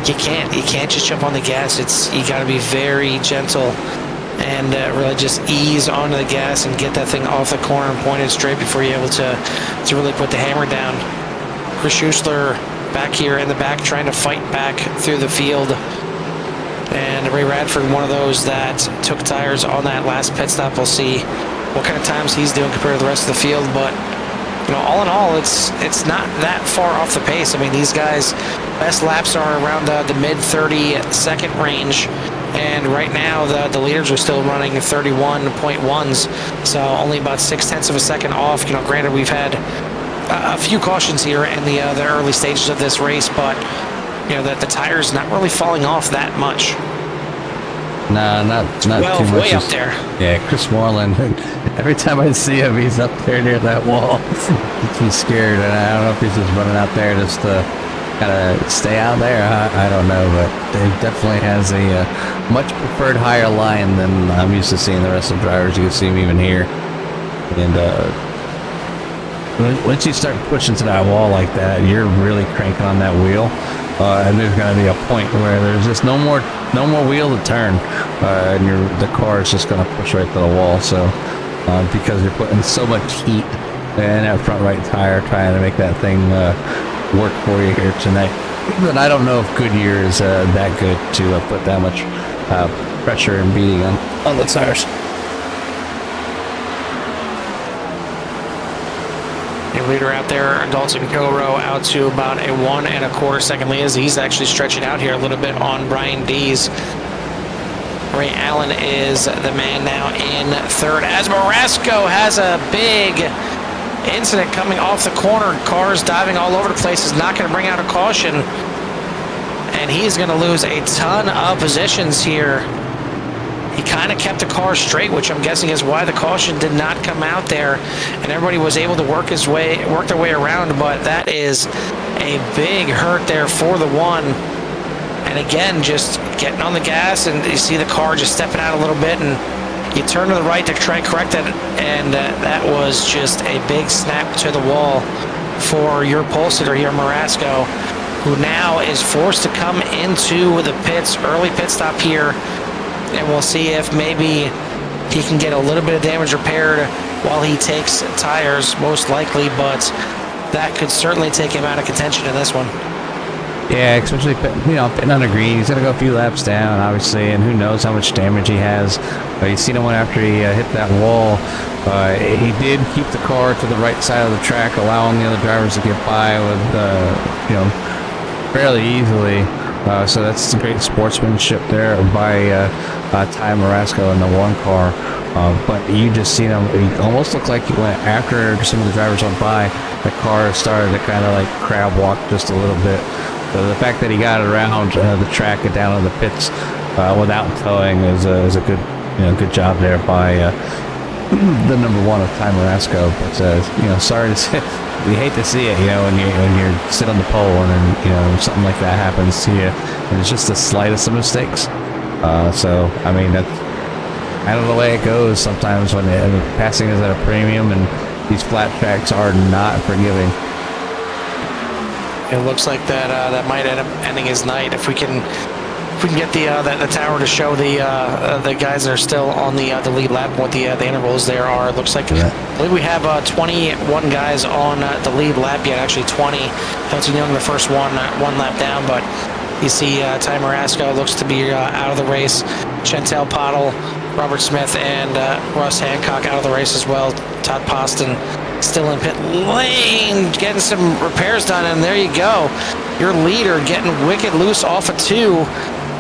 you can't just jump on the gas. You got to be very gentle and really just ease onto the gas and get that thing off the corner and pointed straight before you're able to really put the hammer down. Chris Schuessler back here in the back trying to fight back through the field. And Ray Radford, one of those that took tires on that last pit stop. We'll see what kind of times he's doing compared to the rest of the field. But all in all, it's not that far off the pace. I mean, these guys' best laps are around the mid 30-second range, and right now the leaders are still running 31.1s, so only about 0.6 of a second off. Granted, we've had a few cautions here in the early stages of this race, but that the tires not really falling off that much. No, not too much. Way up there. Yeah, Chris Moreland. Every time I see him, he's up there near that wall. Gets me scared, and I don't know if he's just running out there just to kind of stay out there. I don't know, but he definitely has a much preferred higher line than I'm used to seeing the rest of the drivers. You can see him even here. And once you start pushing to that wall like that, you're really cranking on that wheel. And there's going to be a point where there's just no more wheel to turn, and the car is just going to push right to the wall. So because you're putting so much heat in that front right tire, trying to make that thing work for you here tonight. But I don't know if Goodyear is that good to put that much pressure and beating on the tires. Leader out there, Dalton Kilrow, out to about a 1 1/4 second lead as he's actually stretching out here a little bit on Brian Dees. Ray Allen is the man now in third as Marasco has a big incident coming off the corner. Cars diving all over the place, is not going to bring out a caution, and he's going to lose a ton of positions here. He kind of kept the car straight, which I'm guessing is why the caution did not come out there, and everybody was able to work their way around. But that is a big hurt there for the one. And again, just getting on the gas, and you see the car just stepping out a little bit, and you turn to the right to try and correct it, and that was just a big snap to the wall for your pole sitter here, Marasco, who now is forced to come into the pits, early pit stop here. And we'll see if maybe he can get a little bit of damage repaired while he takes tires, most likely, but that could certainly take him out of contention in this one. Yeah, especially pitting on the green. He's going to go a few laps down, obviously, and who knows how much damage he has. You seen him after he hit that wall. He did keep the car to the right side of the track, allowing the other drivers to get by with, fairly easily. So that's great sportsmanship there by Ty Marasco in the one car. But you just seen him, he almost looked like he went after some of the drivers went by. The car started to kind of like crab walk just a little bit. So the fact that he got around the track and down to the pits without towing is a good job there by the number one of Ty Marasco. But sorry to say, we hate to see it, when you sit on the pole and then something like that happens to you, and it's just the slightest of mistakes. So I mean, that's kind of the way it goes sometimes when passing is at a premium, and these flat tracks are not forgiving. It looks like that might end up ending his night if we can get the tower to show the guys that are still on the lead lap what the intervals there are. It looks like I believe we have 21 guys on the lead lap yet. Actually 20. Hilton Young the first one lap down, but you see Ty Marasco looks to be out of the race. Chantel Pottle, Robert Smith, and Russ Hancock out of the race as well. Todd Poston still in pit lane, getting some repairs done, and there you go. Your leader getting wicked loose off of 2.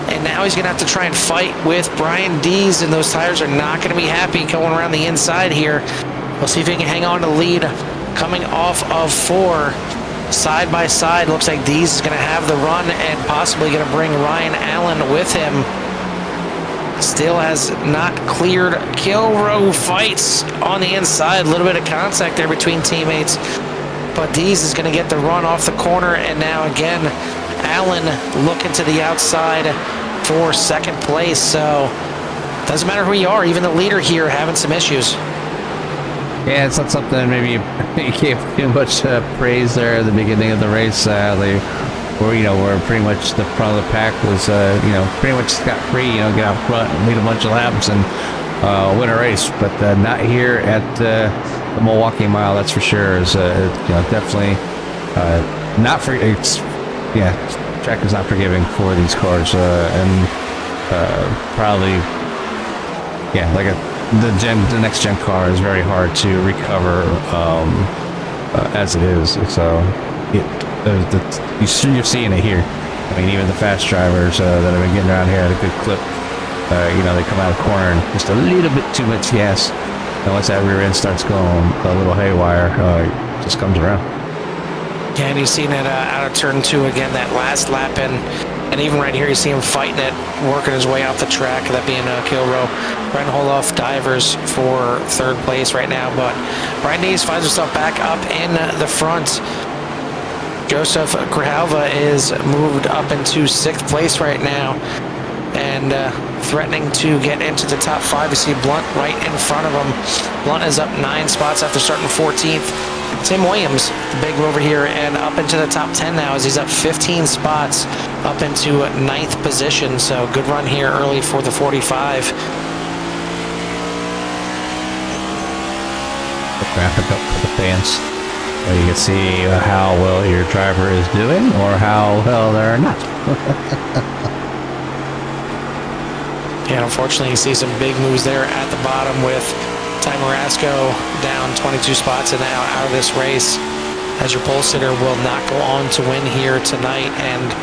And now he's going to have to try and fight with Brian Dees, and those tires are not going to be happy going around the inside here. We'll see if he can hang on to lead coming off of 4. Side by side, looks like Dees is going to have the run and possibly going to bring Ryan Allen with him. Still has not cleared. Kilrow fights on the inside. A little bit of contact there between teammates. But Dees is going to get the run off the corner, and now again, Allen looking to the outside for second place. So doesn't matter who you are, even the leader here having some issues. Yeah, it's not something maybe you gave too much praise there at the beginning of the race. Where pretty much the front of the pack was pretty much scot free. Get out front and lead a bunch of laps and win a race. But not here at the Milwaukee Mile. That's for sure. Is definitely not for it's. Yeah, track is not forgiving for these cars, and probably, like the next gen car is very hard to recover as it is. So you're seeing it here. I mean, even the fast drivers that have been getting around here at a good clip, they come out of corner and just a little bit too much gas. And once that rear end starts going a little haywire, it just comes around. Yeah, and you've seen it out of turn 2 again, that last lap in. And even right here, you see him fighting it, working his way off the track, that being Kilrow. Brent Holoff divers for 3rd place right now, but Brian Dees finds himself back up in the front. Joseph Grijalva is moved up into 6th place right now and threatening to get into the top 5. You see Blunt right in front of him. Blunt is up 9 spots after starting 14th. Tim Williams, the big mover here, and up into the top 10 now as he's up 15 spots up into 9th position. So good run here early for the 45. The graphic up for the fans. Where you can see how well your driver is doing or how well they're not. Yeah, unfortunately, you see some big moves there at the bottom with Ty Marasco down 22 spots and now out of this race, as your pole sitter will not go on to win here tonight. And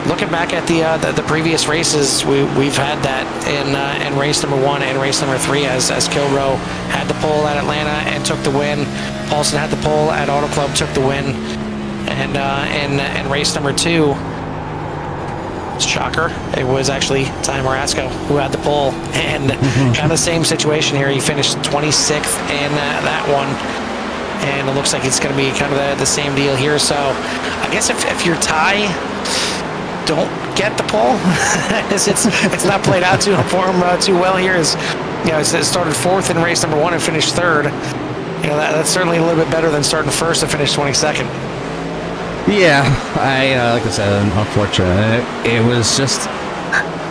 looking back at the previous races, we've had that in race number 1 and race number 3 as Kilrow had the pole at Atlanta and took the win. Paulson had the pole at Auto Club, took the win, and in race number 2, shocker, it was actually Ty Marasco who had the pole, and kind of the same situation here. He finished 26th in that one, and it looks like it's going to be kind of the same deal here. So I guess if you're Ty, don't get the pole. it's not played out to him too well here. It started 4th in race number 1 and finished 3rd. That's certainly a little bit better than starting 1st and finish 22nd. Yeah, like I said, unfortunate. It was just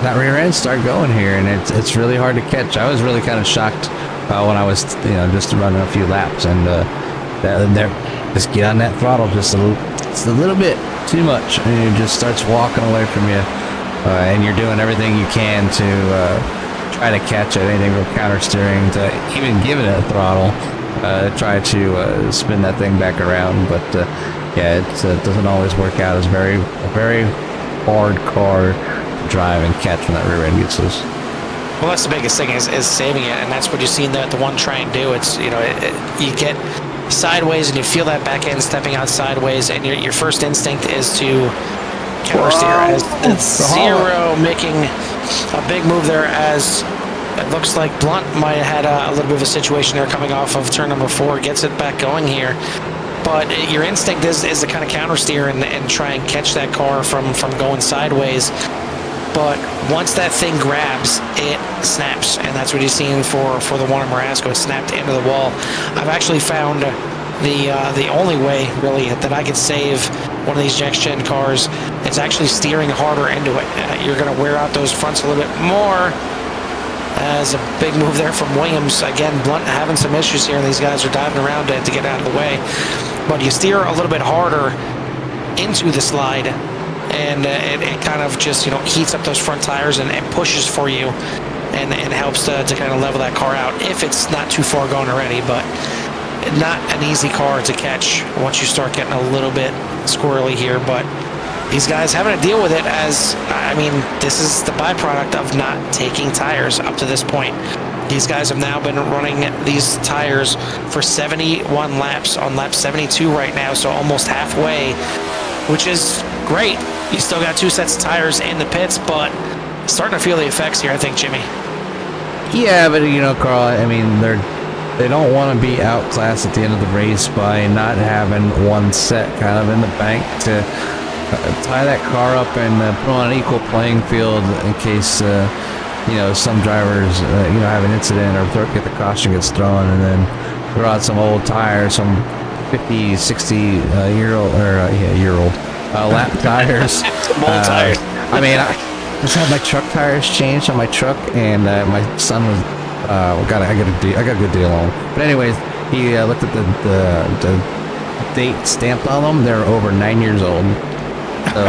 that rear end started going here, and it's really hard to catch. I was really kind of shocked when I was just running a few laps, and just get on that throttle just a little bit too much, and it just starts walking away from you, and you're doing everything you can to try to catch it, anything from counter steering to even giving it a throttle, try to spin that thing back around, but. Yeah, it doesn't always work out. It's a very hard car to drive and catch when that rear end gets loose. Well, that's the biggest thing is saving it, and that's what you see the one try and do. It's you get sideways and you feel that back end stepping out sideways, and your first instinct is to counter steer. As Zero making a big move there, as it looks like Blunt might have had a little bit of a situation there coming off of turn number 4, gets it back going here. But your instinct is to kind of counter steer and try and catch that car from going sideways. But once that thing grabs, it snaps, and that's what you're seeing for the one in Marasco. It snapped into the wall. I've actually found the only way really that I could save one of these next gen cars is actually steering harder into it. You're going to wear out those fronts a little bit more. As a big move there from Williams. Again, Blunt having some issues here, and these guys are diving around to get out of the way. But you steer a little bit harder into the slide, and it kind of just heats up those front tires and pushes for you, and helps to kind of level that car out if it's not too far gone already. But not an easy car to catch once you start getting a little bit squirrely here. But these guys having to deal with it, as this is the byproduct of not taking tires up to this point. These guys have now been running these tires for 71 laps, on lap 72 right now, so almost halfway, which is great. You still got 2 sets of tires in the pits, but starting to feel the effects here, I think, Jimmy. Yeah, but Carl, they don't want to be outclassed at the end of the race by not having one set kind of in the bank to tie that car up and put on an equal playing field in case some drivers have an incident or get the caution gets thrown, and then throw out some old tires, some 50, 60 year old lap tires. Old tires. I just had my truck tires changed on my truck, and my son was I got a good deal on them. But anyways, he looked at the date stamped on them. They're over 9 years old. So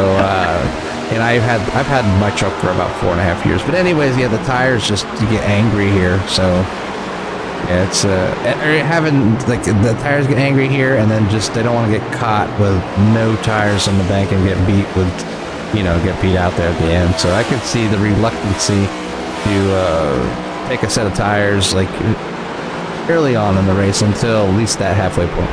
And I've had my truck for about 4.5 years. But anyways, yeah, the tires just you get angry here. So yeah, it's having like the tires get angry here, and then just they don't want to get caught with no tires in the bank and get beat out there at the end. So I can see the reluctancy to take a set of tires like early on in the race until at least that halfway point.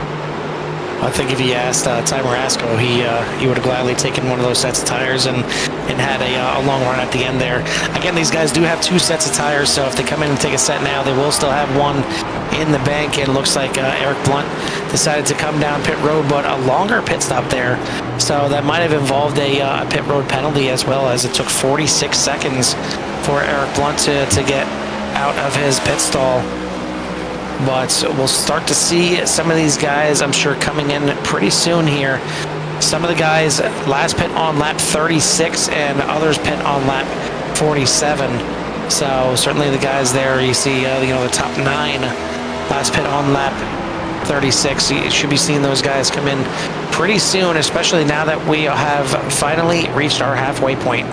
I think if he asked Ty Marasco, he would have gladly taken one of those sets of tires and had a long run at the end there. Again, these guys do have 2 sets of tires, so if they come in and take a set now, they will still have one in the bank. It looks like Eric Blunt decided to come down pit road, but a longer pit stop there. So that might have involved a pit road penalty as well, as it took 46 seconds for Eric Blunt to get out of his pit stall. But we'll start to see some of these guys, I'm sure, coming in pretty soon here. Some of the guys last pit on lap 36 and others pit on lap 47. So certainly the guys there, you see, the top 9 last pit on lap 36. You should be seeing those guys come in pretty soon, especially now that we have finally reached our halfway point.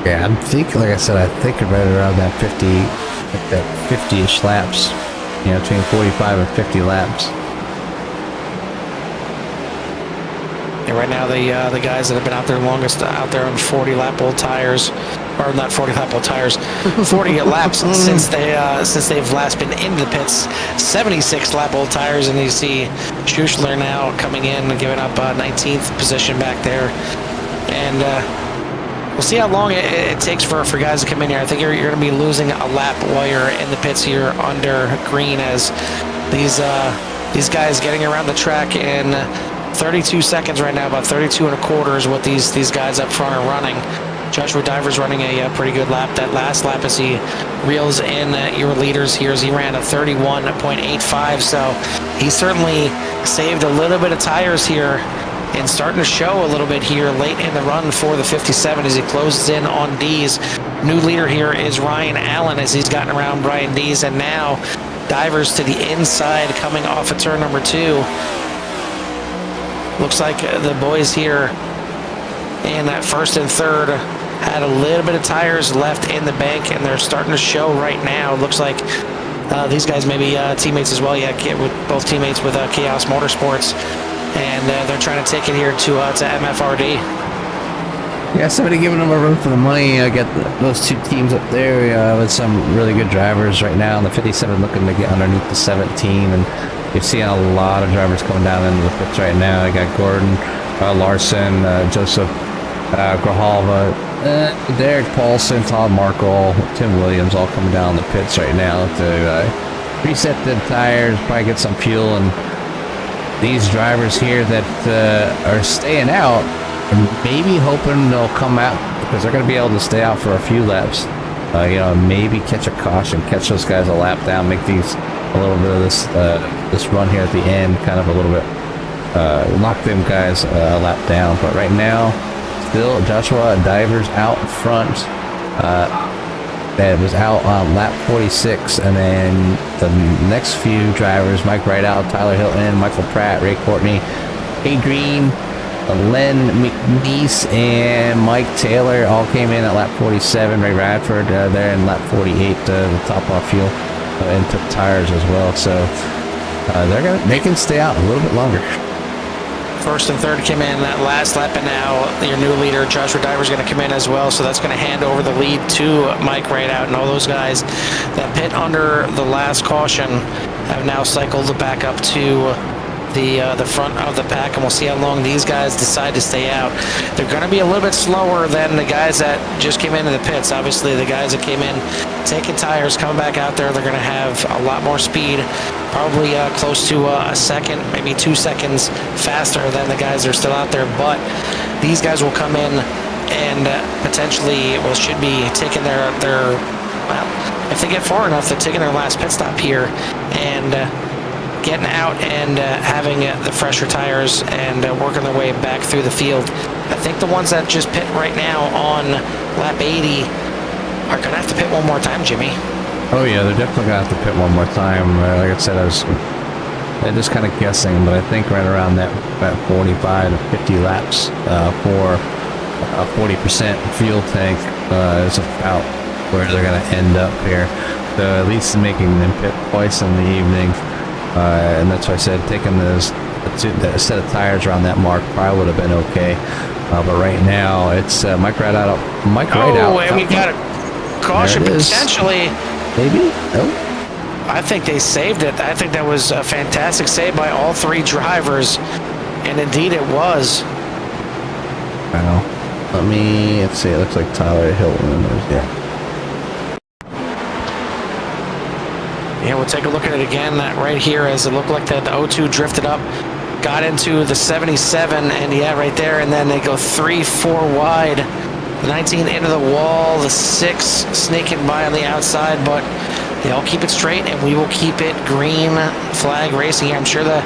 Yeah, I think right around that 50-ish laps. Between 45 and 50 laps. And right now, the guys that have been out there longest out there on 40 lap old tires, or not 40 lap old tires, 40 laps since they've last been in the pits. 76 lap old tires, and you see Schuchler now coming in and giving up 19th position back there, and. We'll see how long it takes for guys to come in here. I think you're going to be losing a lap while you're in the pits here under green, as these guys getting around the track in 32 seconds right now, about 32 and a quarter is what these guys up front are running. Joshua Diver's running a pretty good lap. That last lap as he reels in your leaders here, as he ran a 31.85, so he certainly saved a little bit of tires here and starting to show a little bit here late in the run for the 57 as he closes in on Dees. New leader here is Ryan Allen as he's gotten around Brian Dees, and now Divers to the inside coming off of turn number 2. Looks like the boys here in that first and third had a little bit of tires left in the bank, and they're starting to show right now. Looks like these guys may be teammates as well. Yeah, with both teammates with Chaos Motorsports. And they're trying to take it here to MFRD. Yeah, somebody giving them a run for the money. I got those 2 teams up there with some really good drivers right now. And the 57 looking to get underneath the 17. And you're seeing a lot of drivers coming down into the pits right now. You got Gordon, Larson, Joseph Grijalva, Derek Paulson, Todd Markle, Tim Williams all coming down the pits right now to reset the tires, probably get some fuel. And these drivers here that are staying out are maybe hoping they'll come out because they're going to be able to stay out for a few laps. Maybe catch a caution, catch those guys a lap down, make these a little bit of this run here at the end kind of a little bit knock them guys a lap down. But right now, still Joshua Divers out front. That was out on lap 46, and then the next few drivers, Mike Rideout, Tyler Hilton, Michael Pratt, Ray Courtney, Kay Green, Len McNeese, and Mike Taylor all came in at lap 47. Ray Radford there in lap 48 the top off fuel and took tires as well. So they can stay out a little bit longer. First and third came in that last lap, and now your new leader, Joshua Diver's going to come in as well. So that's going to hand over the lead to Mike Rideout, and all those guys that pit under the last caution have now cycled back up to the front of the pack, and we'll see how long these guys decide to stay out. They're going to be a little bit slower than the guys that just came into the pits. Obviously, the guys that came in taking tires, coming back out there, they're going to have a lot more speed, probably close to a second, maybe 2 seconds faster than the guys that are still out there. But these guys will come in and potentially, should be taking their if they get far enough, they're taking their last pit stop here and getting out and having the fresher tires and working their way back through the field. I think the ones that just pit right now on lap 80 are going to have to pit one more time, Jimmy. Oh yeah, they're definitely going to have to pit one more time. Like I said, I was just kind of guessing, but I think right around that 45 to 50 laps for a 40% fuel tank is about where they're going to end up here. So at least making them pit twice in the evening, and that's why I said taking the set of tires around that mark probably would have been okay. But right now it's Mike right out. And we got a caution potentially. Maybe. Oh. I think they saved it. I think that was a fantastic save by all three drivers, and indeed it was. Wow. Let's see. It looks like Tyler Hilton is there. Yeah, we'll take a look at it again right here as it looked like the 02 drifted up, got into the 77, and yeah, right there, and then they go 3-4 wide. The 19 into the wall, the 6 sneaking by on the outside, but they'll keep it straight, and we will keep it green flag racing. I'm sure the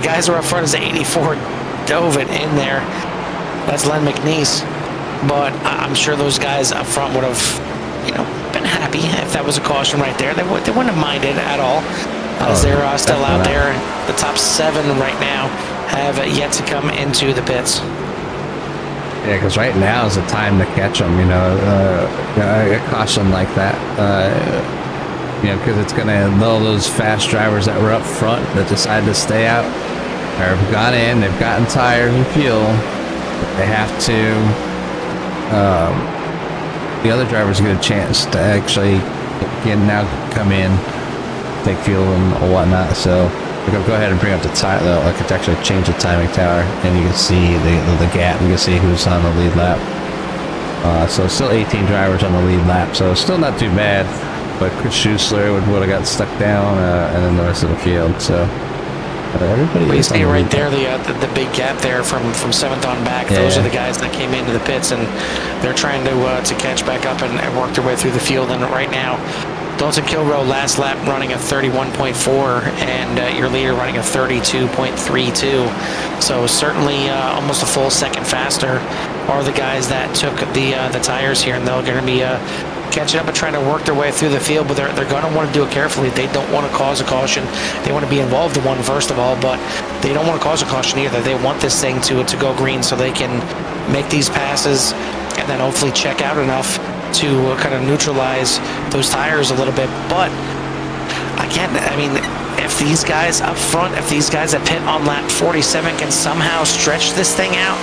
guys who are up front is the 84 dove it in there. That's Len McNeese, but I'm sure those guys up front would have, been happy if that was a caution right there. They wouldn't have minded at all, as they're still out there. The top 7 right now have yet to come into the pits. Yeah, because right now is the time to catch them. A caution like that. Because it's going to lull those fast drivers that were up front that decided to stay out, or have gone in, they've gotten tires and fuel. They have to. The other drivers get a chance to actually now come in, take fuel and whatnot. So we'll go ahead and bring up the time. I could actually change the timing tower, and you can see the gap. You can see who's on the lead lap. So still 18 drivers on the lead lap. So still not too bad. But Chris Schuessler would have got stuck down, and then the rest of the field. So everybody. You see right there the big gap there from 7th on back. Yeah. Those are the guys that came into the pits, and they're trying to catch back up and work their way through the field. And right now, Dalton Kilroe last lap running a 31.4, and your leader running a 32.32. So certainly almost a full second faster are the guys that took the tires here, and they're going to be catching up and trying to work their way through the field, but they're going to want to do it carefully. They don't want to cause a caution. They want to be involved in one first of all, but they don't want to cause a caution either. They want this thing to go green so they can make these passes and then hopefully check out enough to kind of neutralize those tires a little bit. But again, I mean, if these guys up front, if these guys that pit on lap 47 can somehow stretch this thing out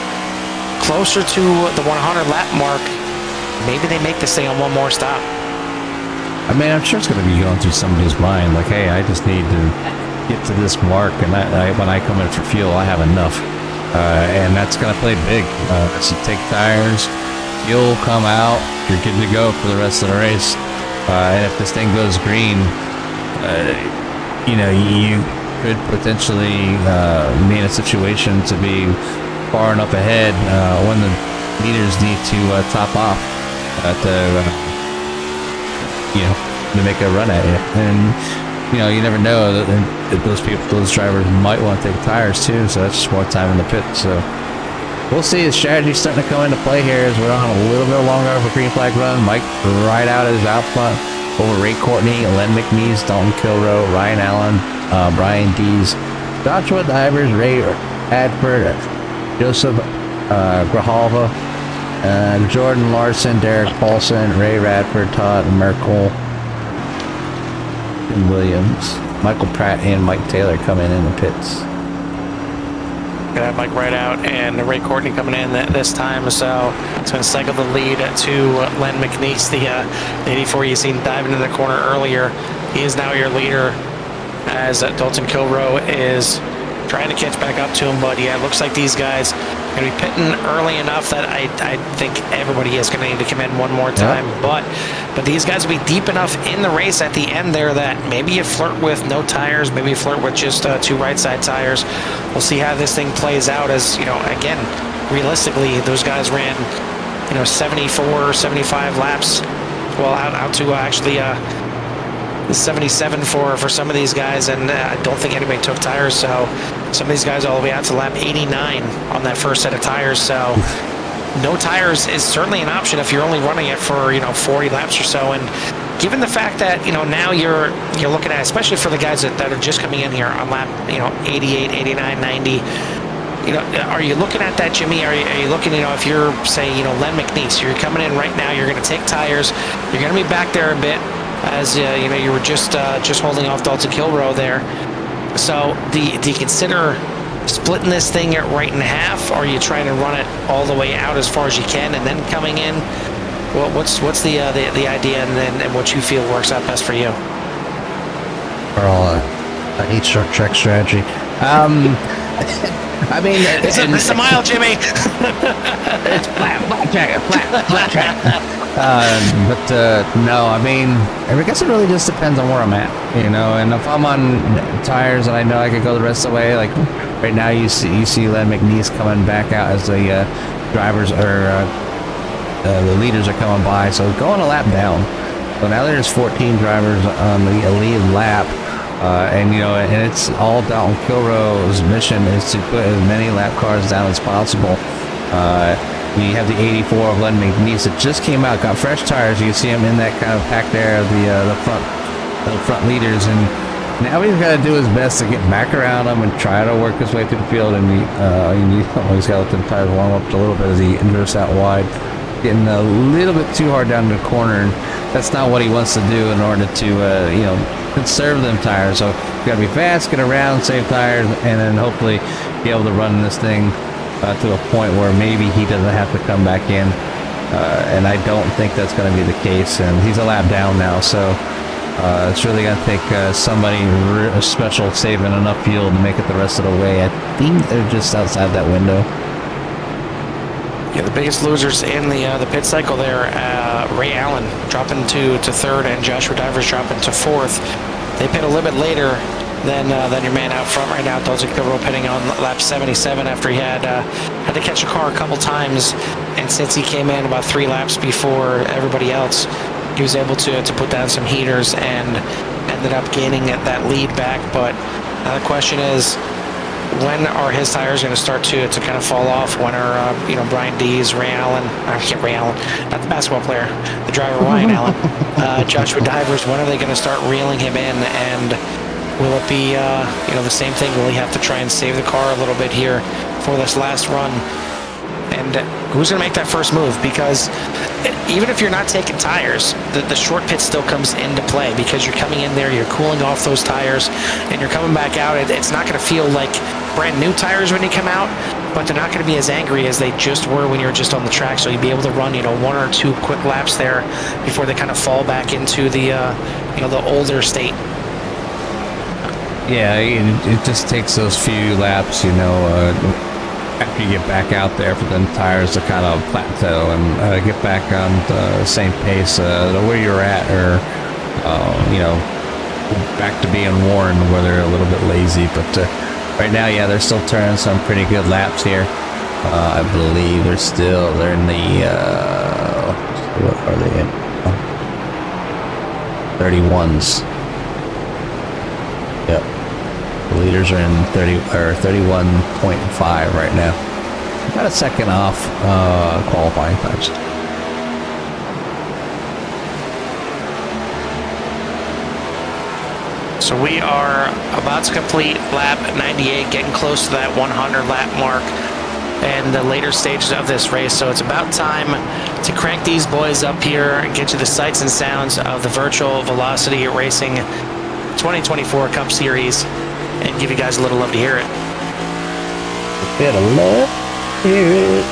closer to the 100 lap mark, maybe they make this thing on one more stop. I mean, I'm sure it's going to be going through somebody's mind, like, hey, I just need to get to this mark, and when I come in for fuel, I have enough. And that's going to play big. So take tires, fuel, come out, you're good to go for the rest of the race. And if this thing goes green, you could potentially be in a situation to be far enough ahead when the leaders need to top off. To make a run at you, and you never know that those drivers might want to take tires too. So that's just more time in the pit. So we'll see. The strategy's starting to come into play here as we're on a little bit longer of a green flag run. Mike right out is out front over Ray Courtney, Len McNeese, Dalton Kilroe, Ryan Allen, Brian Dees, Joshua Divers, Ray Adford, Joseph Grijalva, Jordan Larson, Derek Paulson, Ray Radford, Todd Merkel, and Williams, Michael Pratt, and Mike Taylor coming in the pits. Got Mike right out, and Ray Courtney coming in this time, so it's going to cycle the lead to Len McNeese, the 84 you seen diving in the corner earlier. He is now your leader, as Dalton Kilroe is trying to catch back up to him, but yeah, it looks like these guys are going to be pitting early enough that I think everybody is going to need to come in one more time. Yep. But these guys will be deep enough in the race at the end there that maybe you flirt with no tires, maybe you flirt with just 2 right side tires. We'll see how this thing plays out, as again, realistically, those guys ran 74, 75 laps, well, out to actually 77 for some of these guys, and I don't think anybody took tires, so some of these guys all the way out to lap 89 on that first set of tires. So no tires is certainly an option if you're only running it for 40 laps or so. And given the fact that now you're looking at, especially for the guys that are just coming in here on lap 88, 89, 90, are you looking at that, Jimmy? Are you looking, if you're, say, Len McNeese, you're coming in right now, you're going to take tires, you're going to be back there a bit, as you were just holding off Dalton Kilrow there. So do you consider splitting this thing right in half, or are you trying to run it all the way out as far as you can and then coming in? Well, what's the idea, and what you feel works out best for you? Overall, a heat stroke track strategy. I mean, it's a mile, Jimmy. It's flat track. No, I mean, I guess it really just depends on where I'm at, and if I'm on tires and I know I could go the rest of the way, like right now you see Len McNeese coming back out as the drivers or the leaders are coming by, so going a lap down. So now there's 14 drivers on the lead lap. And it's all Dalton Kilrow's mission is to put as many lap cars down as possible. You have the 84 of Len McNeese that just came out, got fresh tires. You see him in that kind of packed area of the front leaders, and now he's got to do his best to get back around them and try to work his way through the field. And he's got to let the tires warm up a little bit as he drifts out wide, getting a little bit too hard down the corner, and that's not what he wants to do in order to conserve them tires. So you got to be fast, get around, save tires, and then hopefully be able to run this thing to a point where maybe he doesn't have to come back in. And I don't think that's going to be the case. And he's a lap down now, so it's really going to take somebody special saving enough fuel to make it the rest of the way. I think they're just outside that window. Yeah, the biggest losers in the pit cycle there, Ray Allen dropping to third and Joshua Divers dropping to fourth. They pit a little bit later than your man out front right now, Dalton Kilrow, pitting on lap 77 after he had to catch a car a couple times, and since he came in about 3 laps before everybody else, he was able to put down some heaters and ended up gaining that lead back. But the question is, when are his tires going to start to kind of fall off? When are Brian Dees, Ray Allen, not the basketball player, the driver Ryan Allen, Joshua Divers, when are they going to start reeling him in? And will it be the same thing? Will he have to try and save the car a little bit here for this last run? And who's going to make that first move? Because even if you're not taking tires, the short pit still comes into play, because you're coming in there, you're cooling off those tires, and you're coming back out. It's not going to feel like brand new tires when you come out, but they're not going to be as angry as they just were when you're just on the track. So you'll be able to run 1 or 2 quick laps there before they kind of fall back into the the older state. Yeah, it just takes those few laps, after you get back out there for the tires to kind of plateau and get back on the same pace where you're at, or back to being worn where they're a little bit lazy. But right now, yeah, they're still turning some pretty good laps here. I believe they're in the what are they in? 31s. Yep. The leaders are in 31.5 right now. About a second off qualifying times. So we are about to complete lap 98, getting close to that 100 lap mark and the later stages of this race. So it's about time to crank these boys up here and get you the sights and sounds of the Virtual Velocity Racing 2024 Cup Series and give you guys a little love to hear it. Bit of love, hear it.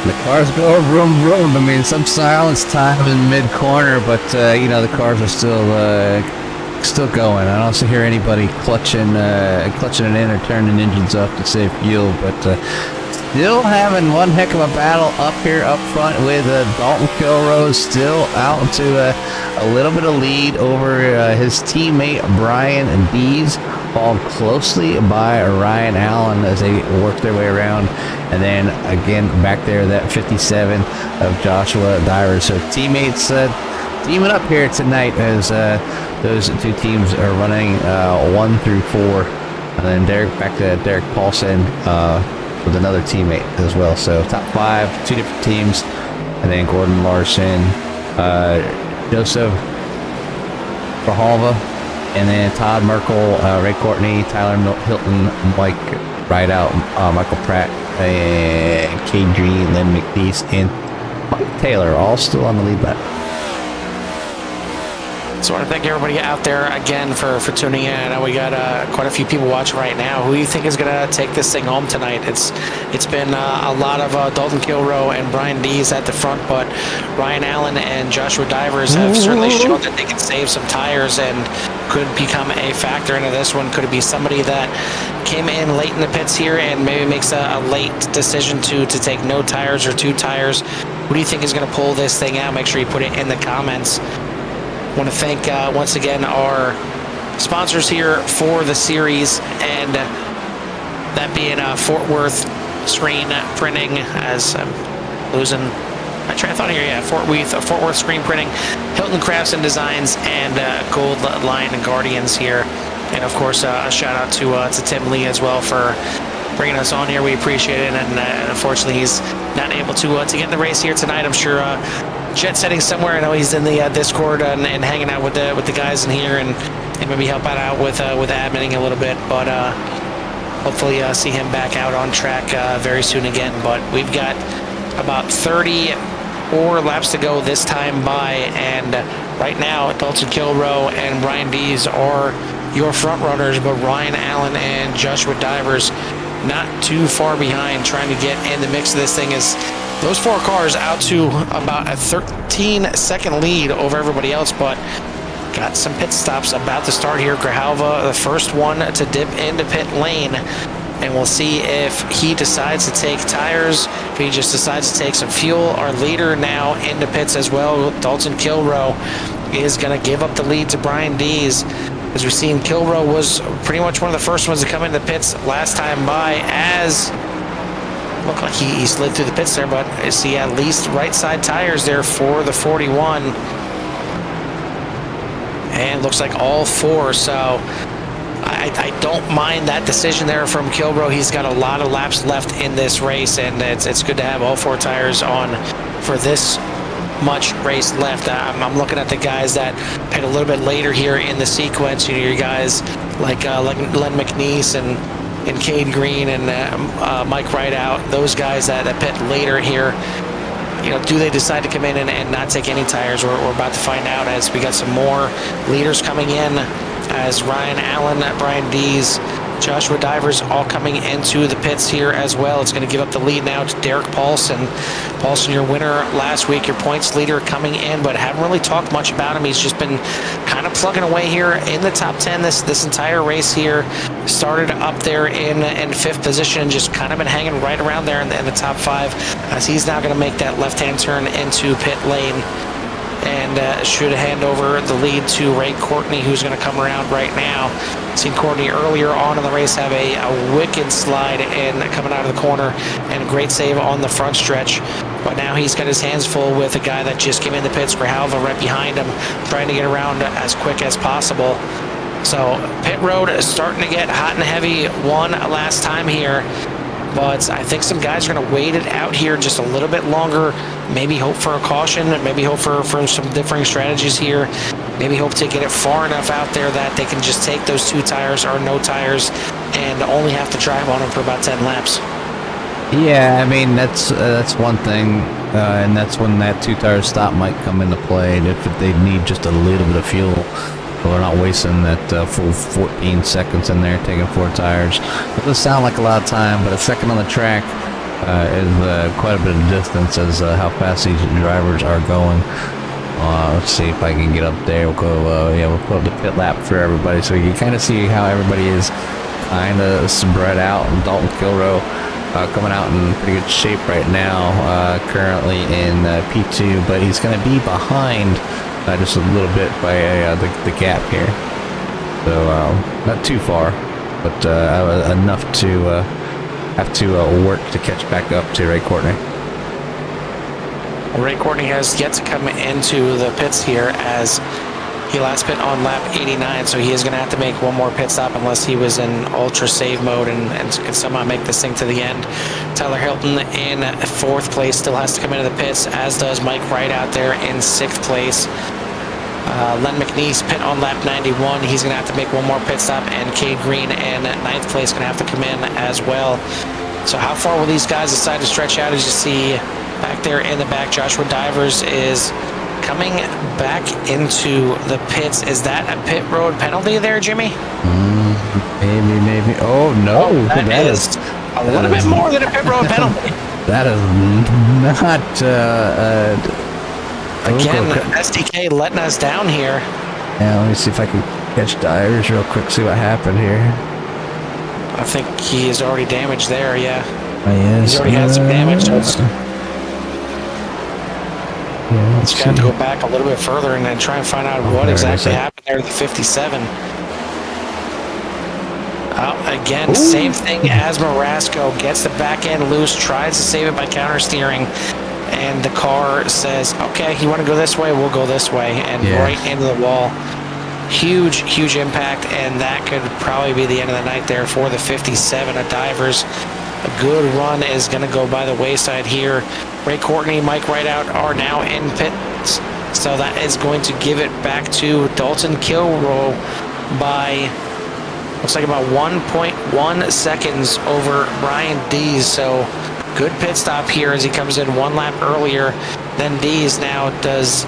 The cars go vroom vroom. I mean, some silence time in mid corner, but the cars are still going. I don't hear anybody clutching it in or turning engines up to save fuel, but still having one heck of a battle up here up front with Dalton Kilrose still out to a little bit of lead over his teammate Brian Dees, followed closely by Ryan Allen as they work their way around. And then again back there, that 57 of Joshua Divers. So teammates teaming up here tonight as those two teams are running 1 through 4. And then back to Derek Paulson with another teammate as well. So top 5, 2 different teams. And then Gordon Larson, Joseph Brahalva, and then Todd Merkel, Ray Courtney, Tyler Hilton, Mike Rideout, Michael Pratt, and Cade Green, Len McNeese, and Mike Taylor, all still on the lead lap. So I want to thank everybody out there again for tuning in. I know we got quite a few people watching right now. Who do you think is going to take this thing home tonight? It's been a lot of Dalton Kilroe and Brian Dees at the front, but Ryan Allen and Joshua Divers have certainly shown that they can save some tires and could become a factor into this one. Could it be somebody that came in late in the pits here and maybe makes a late decision to take no tires or 2 tires? Who do you think is going to pull this thing out? Make sure you put it in the comments. I want to thank once again our sponsors here for the series, and that being Fort Worth Screen Printing, as I'm losing my train of thought here. Yeah, Fort Worth Screen Printing, Hilton Crafts and Designs, and Gold Lion Guardians here. And of course, a shout out to Tim Lee as well for bringing us on here. We appreciate it, and unfortunately he's not able to get in the race here tonight. I'm sure jet setting somewhere. I know he's in the Discord and hanging out with the guys in here and maybe help out with adminning a little bit, but hopefully see him back out on track very soon again. But we've got about 34 laps to go this time by, and right now Dalton Kilroe and Brian Dees are your front runners, but Ryan Allen and Joshua Divers not too far behind, trying to get in the mix of this thing. Is those 4 cars out to about a 13-second lead over everybody else, but got some pit stops about to start here. Grijalva, the first one to dip into pit lane, and we'll see if he decides to take tires, if he just decides to take some fuel. Our leader now into pits as well, Dalton Kilroe, is going to give up the lead to Brian Dees. As we've seen, Kilroe was pretty much one of the first ones to come into pits last time by, as looked like he slid through the pits there, but I see at least right side tires there for the 41. And looks like all 4, so I don't mind that decision there from Kilroe. He's got a lot of laps left in this race, and it's good to have all 4 tires on for this much race left. I'm looking at the guys that pit a little bit later here in the sequence. You know, your guys like Len McNeese and Cade Green and Mike Rideout, those guys that pit later here. You know, do they decide to come in and not take any tires? We're about to find out, as we got some more leaders coming in, as Ryan Allen, Brian Dees, Joshua Divers all coming into the pits here as well. It's going to give up the lead now to Derek Paulson. Paulson, your winner last week, your points leader coming in, but haven't really talked much about him. He's just been kind of plugging away here in the top 10 this entire race here. Started up there in 5th position, just kind of been hanging right around there in the top 5, as he's now going to make that left-hand turn into pit lane, and should hand over the lead to Ray Courtney, who's going to come around right now. Seen Courtney earlier on in the race have a wicked slide in coming out of the corner, and a great save on the front stretch. But now he's got his hands full with a guy that just came in the pits, Grijalva, right behind him, trying to get around as quick as possible. So pit road is starting to get hot and heavy one last time here. But I think some guys are going to wait it out here just a little bit longer. Maybe hope for a caution. Maybe hope for some differing strategies here. Maybe hope to get it far enough out there that they can just take those 2 tires or no tires and only have to drive on them for about 10 laps. Yeah, I mean, that's one thing, and that's when that 2-tire stop might come into play. And if they need just a little bit of fuel, so they're not wasting that full 14 seconds in there taking 4 tires. It doesn't sound like a lot of time, but a second on the track is quite a bit of distance as how fast these drivers are going. Let's see if I can get up there. We'll go, we'll put up the pit lap for everybody so you can kind of see how everybody is kind of spread out. Dalton Kilrow coming out in pretty good shape right now, currently in P2, but he's going to be behind just a little bit by the gap here. So not too far, but enough to have to work to catch back up to Ray Courtney. Ray Courtney has yet to come into the pits here as he last pit on lap 89, so he is going to have to make one more pit stop unless he was in ultra save mode and can somehow make this thing to the end. Tyler Hilton in 4th place still has to come into the pits, as does Mike Wright out there in 6th place. Len McNeese pit on lap 91. He's going to have to make one more pit stop, and Cade Green in 9th place going to have to come in as well. So how far will these guys decide to stretch out? As you see back there in the back, Joshua Divers is coming back into the pits. Is that a pit road penalty there, Jimmy? Maybe. Oh, no. Oh, that is a little bit more than a pit road penalty. That is not... Again, SDK letting us down here. Yeah, let me see if I can catch Divers real quick, see what happened here. I think he is already damaged there, yeah. He's already had some damage. So it's got to go back a little bit further and then try and find out what exactly happened there to the 57. Again, same thing as Marasco. Gets the back end loose, tries to save it by counter steering, and the car says, okay, you want to go this way, we'll go this way, and right into the wall. Huge impact, and that could probably be the end of the night there for the 57 of Divers. A good run is going to go by the wayside here. Ray Courtney, Mike Rideout are now in pits, so that is going to give it back to Dalton Kilrow by, looks like about 1.1 seconds over Brian Dees. So good pit stop here as he comes in one lap earlier than Dees. Now, does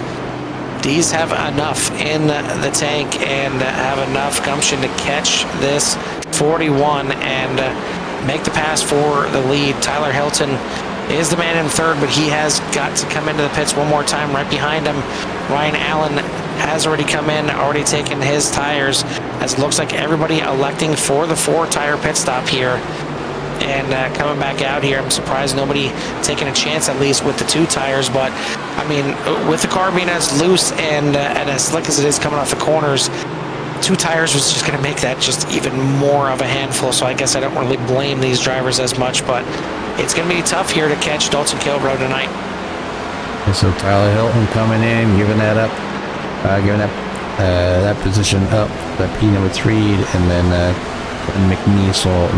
Dees have enough in the tank and have enough gumption to catch this 41 and make the pass for the lead? Tyler Hilton is the man in 3rd, but he has got to come into the pits one more time. Right behind him, Ryan Allen has already come in, already taken his tires, as it looks like everybody electing for the 4-tire pit stop here. And coming back out here, I'm surprised nobody taking a chance at least with the 2 tires. But I mean, with the car being as loose and as slick as it is coming off the corners, 2 tires was just going to make that just even more of a handful. So I guess I don't really blame these drivers as much, but it's going to be tough here to catch Dalton Kilrow tonight. And so Tyler Hilton coming in, giving that up, giving that position up, that P number 3, and then McNeese will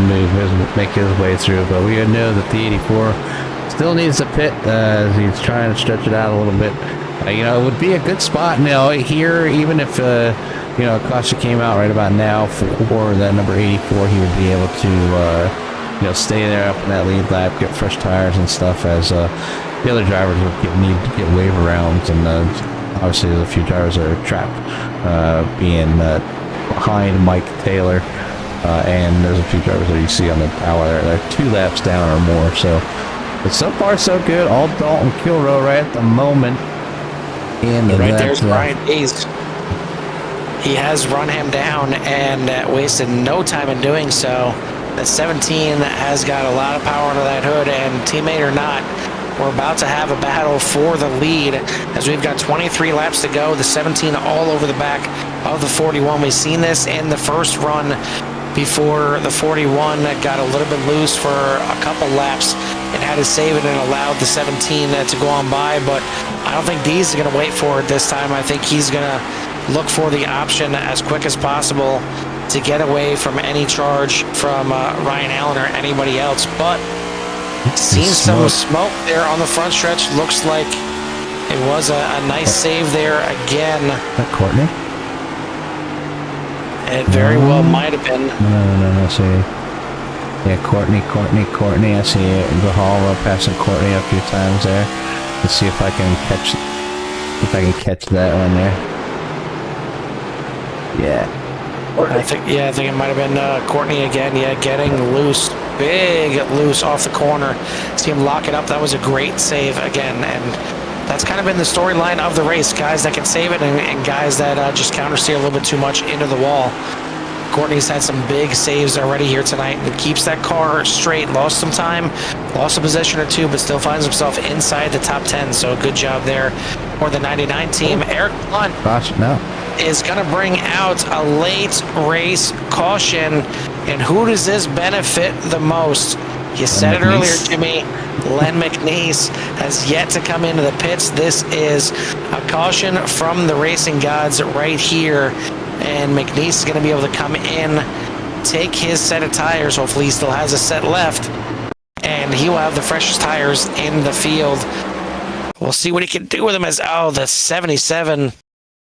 make his way through. But we know that the 84 still needs a pit as he's trying to stretch it out a little bit. It would be a good spot here, even if Acosta came out right about now for that number 84, he would be able to stay there up in that lead lap, get fresh tires and stuff, as the other drivers would need to get wave arounds, and obviously there's a few drivers that are trapped being behind Mike Taylor, and there's a few drivers that you see on the tower there. They're 2 laps down or more. But so far so good. All Dalton Kilrow right at the moment. And right there's Brian Dees. He has run him down and wasted no time in doing so. The 17 has got a lot of power under that hood, and teammate or not, we're about to have a battle for the lead as we've got 23 laps to go. The 17 all over the back of the 41. We've seen this in the first run before the 41 got a little bit loose for a couple laps and had to save it and allowed the 17 to go on by, but I don't think Dees is going to wait for it this time. I think he's going to look for the option as quick as possible to get away from any charge from Ryan Allen or anybody else. But seen some smoke there on the front stretch. Looks like it was a nice save there again. That Courtney? It very well might have been. No. See, yeah, Courtney. I see Gahal passing Courtney a few times there. Let's see if I can catch that one there. Yeah. I think it might have been Courtney again. Yeah, getting loose. big loose off the corner. See him lock it up. That was a great save again, and that's kind of been the storyline of the race. Guys that can save it and guys that just countersteer a little bit too much into the wall. Courtney's had some big saves already here tonight and keeps that car straight. Lost some time, lost a position or two, but still finds himself inside the top 10. So good job there for the 99 team. Eric Blunt is going to bring out a late race caution. And who does this benefit the most? You said it earlier, Jimmy. Len McNeese has yet to come into the pits. This is a caution from the racing gods right here. And McNeese is going to be able to come in, take his set of tires. Hopefully he still has a set left. And he will have the freshest tires in the field. We'll see what he can do with them as, the 77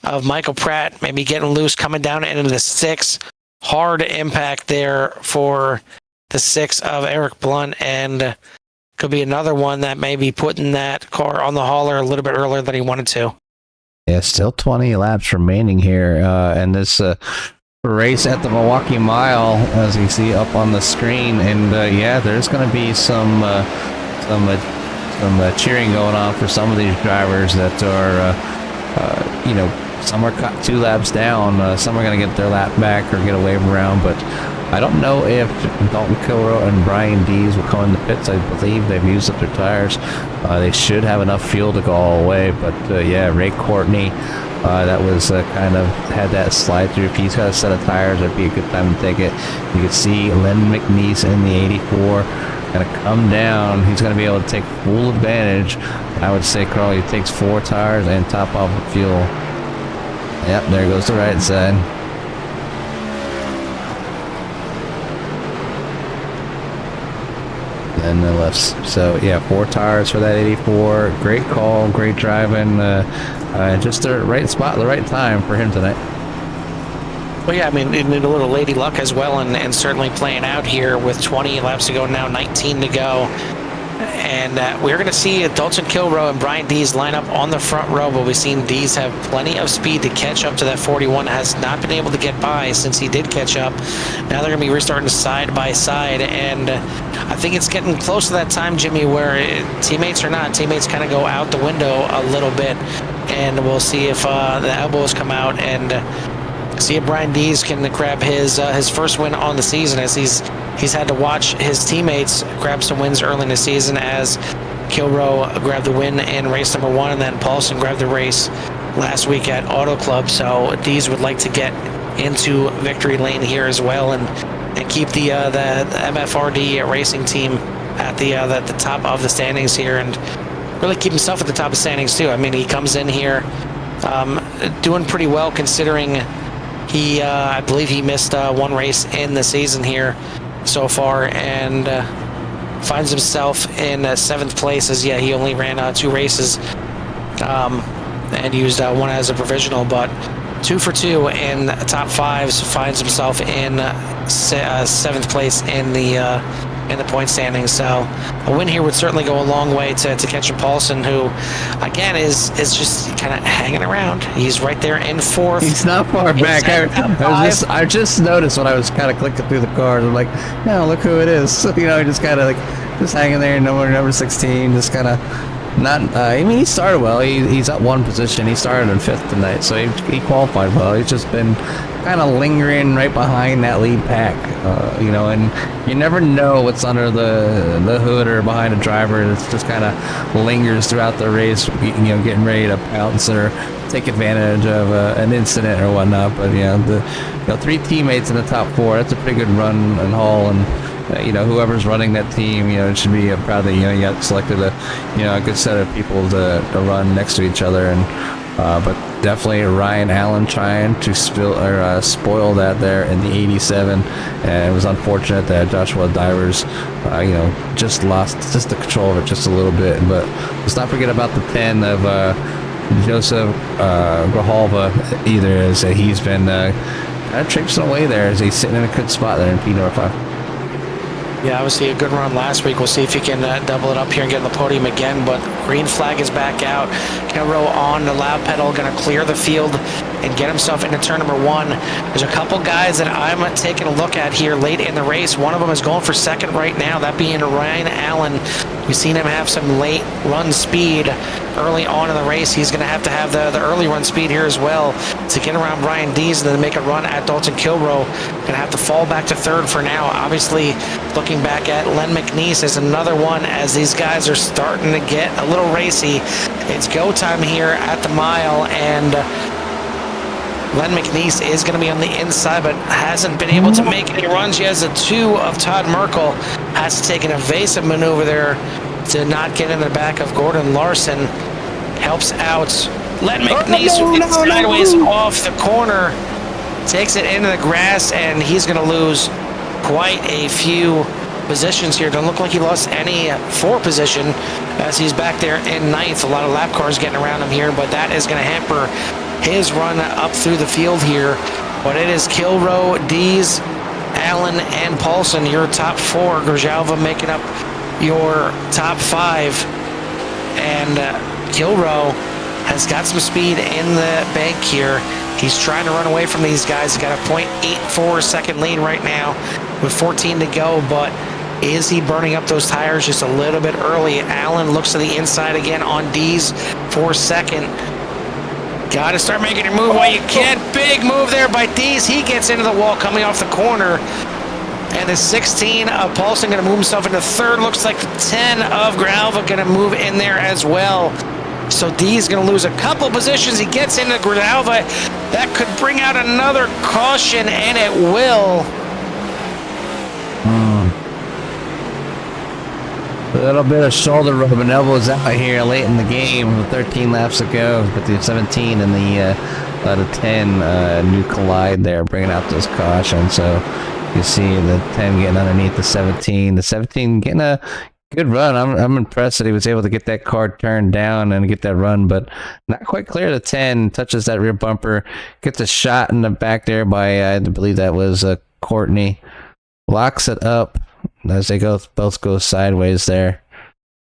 of Michael Pratt maybe getting loose, coming down into the 6. Hard impact there for the 6 of Eric Blunt, and could be another one that may be putting that car on the hauler a little bit earlier than he wanted to. Yeah, still 20 laps remaining here, and this race at the Milwaukee Mile, as you see up on the screen, and there's going to be some cheering going on for some of these drivers that are, some are cut 2 laps down, some are going to get their lap back or get a wave around, but I don't know if Dalton Kilroy and Brian Dees will come in the pits. I believe they've used up their tires. They should have enough fuel to go all the way, but Ray Courtney, that was kind of had that slide through. If he's got a set of tires, that'd be a good time to take it. You can see Len McNeese in the 84 going to come down. He's going to be able to take full advantage. I would say, Carl, he takes 4 tires and top off with fuel. Yep, there goes the right side. And the lefts. So 4 tires for that 84. Great call, great driving, just the right spot, the right time for him tonight. Well, yeah, I mean, a little lady luck as well, and certainly playing out here with 20 laps to go now, 19 to go. And we're going to see Dalton Kilroy and Brian Dees line up on the front row, but we've seen Dees have plenty of speed to catch up to that 41. Has not been able to get by since he did catch up. Now they're going to be restarting side by side, and I think it's getting close to that time, Jimmy, where teammates or not, teammates kind of go out the window a little bit, and we'll see if the elbows come out and see if Brian Dees can grab his first win on the season, as he's had to watch his teammates grab some wins early in the season, as Kilroy grabbed the win in race number 1, and then Paulson grabbed the race last week at Auto Club. So Dees would like to get into victory lane here as well, and keep the MFRD racing team at the top of the standings here, and really keep himself at the top of the standings too. I mean, he comes in here doing pretty well, considering I believe he missed 1 race in the season here so far, and finds himself in 7th place, as he only ran 2 races and used 1 as a provisional, but 2 for 2 in top 5s, finds himself in 7th place in the point standings. So a win here would certainly go a long way to catching Paulson, who again is just kind of hanging around. He's right there in 4th. He's not far back. I just noticed when I was kind of clicking through the cars. I'm like, look who it is. So, just kind of just hanging there, number 16, just kind of not. He started well. He's up 1 position. He started in 5th tonight, so he qualified well. He's just been kind of lingering right behind that lead pack, and you never know what's under the hood or behind a driver. It's just kind of lingers throughout the race, getting ready to pounce or take advantage of an incident or whatnot. But the 3 teammates in the top 4, that's a pretty good run and haul, and whoever's running that team, it should be proud that you got selected a good set of people to run next to each other. And but definitely Ryan Allen trying to spoil that there in the 87, and it was unfortunate that Joshua Divers just lost the control of it just a little bit. But let's not forget about the 10 of Joseph Grijalva either, as he's been kind of traipsing away there, as he's sitting in a good spot there in P number 5. Yeah, obviously a good run last week. We'll see if he can double it up here and get on the podium again, but green flag is back out. Kilroy on the loud pedal, going to clear the field and get himself into turn number 1. There's a couple guys that I'm taking a look at here late in the race. One of them is going for second right now, that being Ryan Allen. We've seen him have some late run speed early on in the race. He's going to have the early run speed here as well to get around Brian Dees and then make a run at Dalton Kilrow. Going to have to fall back to third for now. Obviously, looking back at Len McNeese is another one as these guys are starting to get a little racy. It's go time here at the mile, and Len McNeese is going to be on the inside, but hasn't been able to make any runs. He has a 2 of Todd Merkel. Has to take an evasive maneuver there to not get in the back of Gordon Larson. Helps out Len McNeese sideways off the corner. Takes it into the grass, and he's going to lose quite a few positions here. Don't look like he lost any 4 position as he's back there in 9th. A lot of lap cars getting around him here, but that is going to hamper his run up through the field here. But it is Kilrow, Dees, Allen, and Paulson, your top 4. Grijalva making up your top 5. And Kilrow has got some speed in the bank here. He's trying to run away from these guys. He's got a .84 second lead right now with 14 to go, but is he burning up those tires just a little bit early? Allen looks to the inside again on Dees for second. Got to start making your move while you can. Big move there by Dees. He gets into the wall coming off the corner. And the 16 of Paulson going to move himself into third. Looks like the 10 of Grijalva going to move in there as well. So Dees going to lose a couple positions. He gets into Grijalva. That could bring out another caution, and it will. A little bit of shoulder rub and elbows out here late in the game with 13 laps to go. But the 17 and the 10 new collide there, bringing out those cautions. So you see the 10 getting underneath the 17. The 17 getting a good run. I'm impressed that he was able to get that car turned down and get that run, but not quite clear. The 10 touches that rear bumper, gets a shot in the back there by, I believe that was Courtney. Locks it up as they both go sideways there.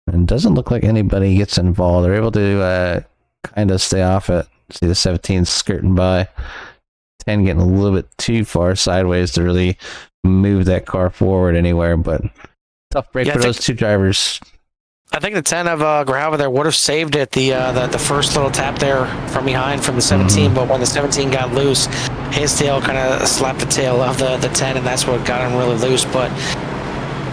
And doesn't look like anybody gets involved. They're able to kind of stay off it. See the 17 skirting by. 10 getting a little bit too far sideways to really move that car forward anywhere, but tough break for those two drivers. I think the 10 of Grijalva there would have saved it, the first little tap there from behind from the 17, but when the 17 got loose, his tail kind of slapped the tail of the 10, and that's what got him really loose. But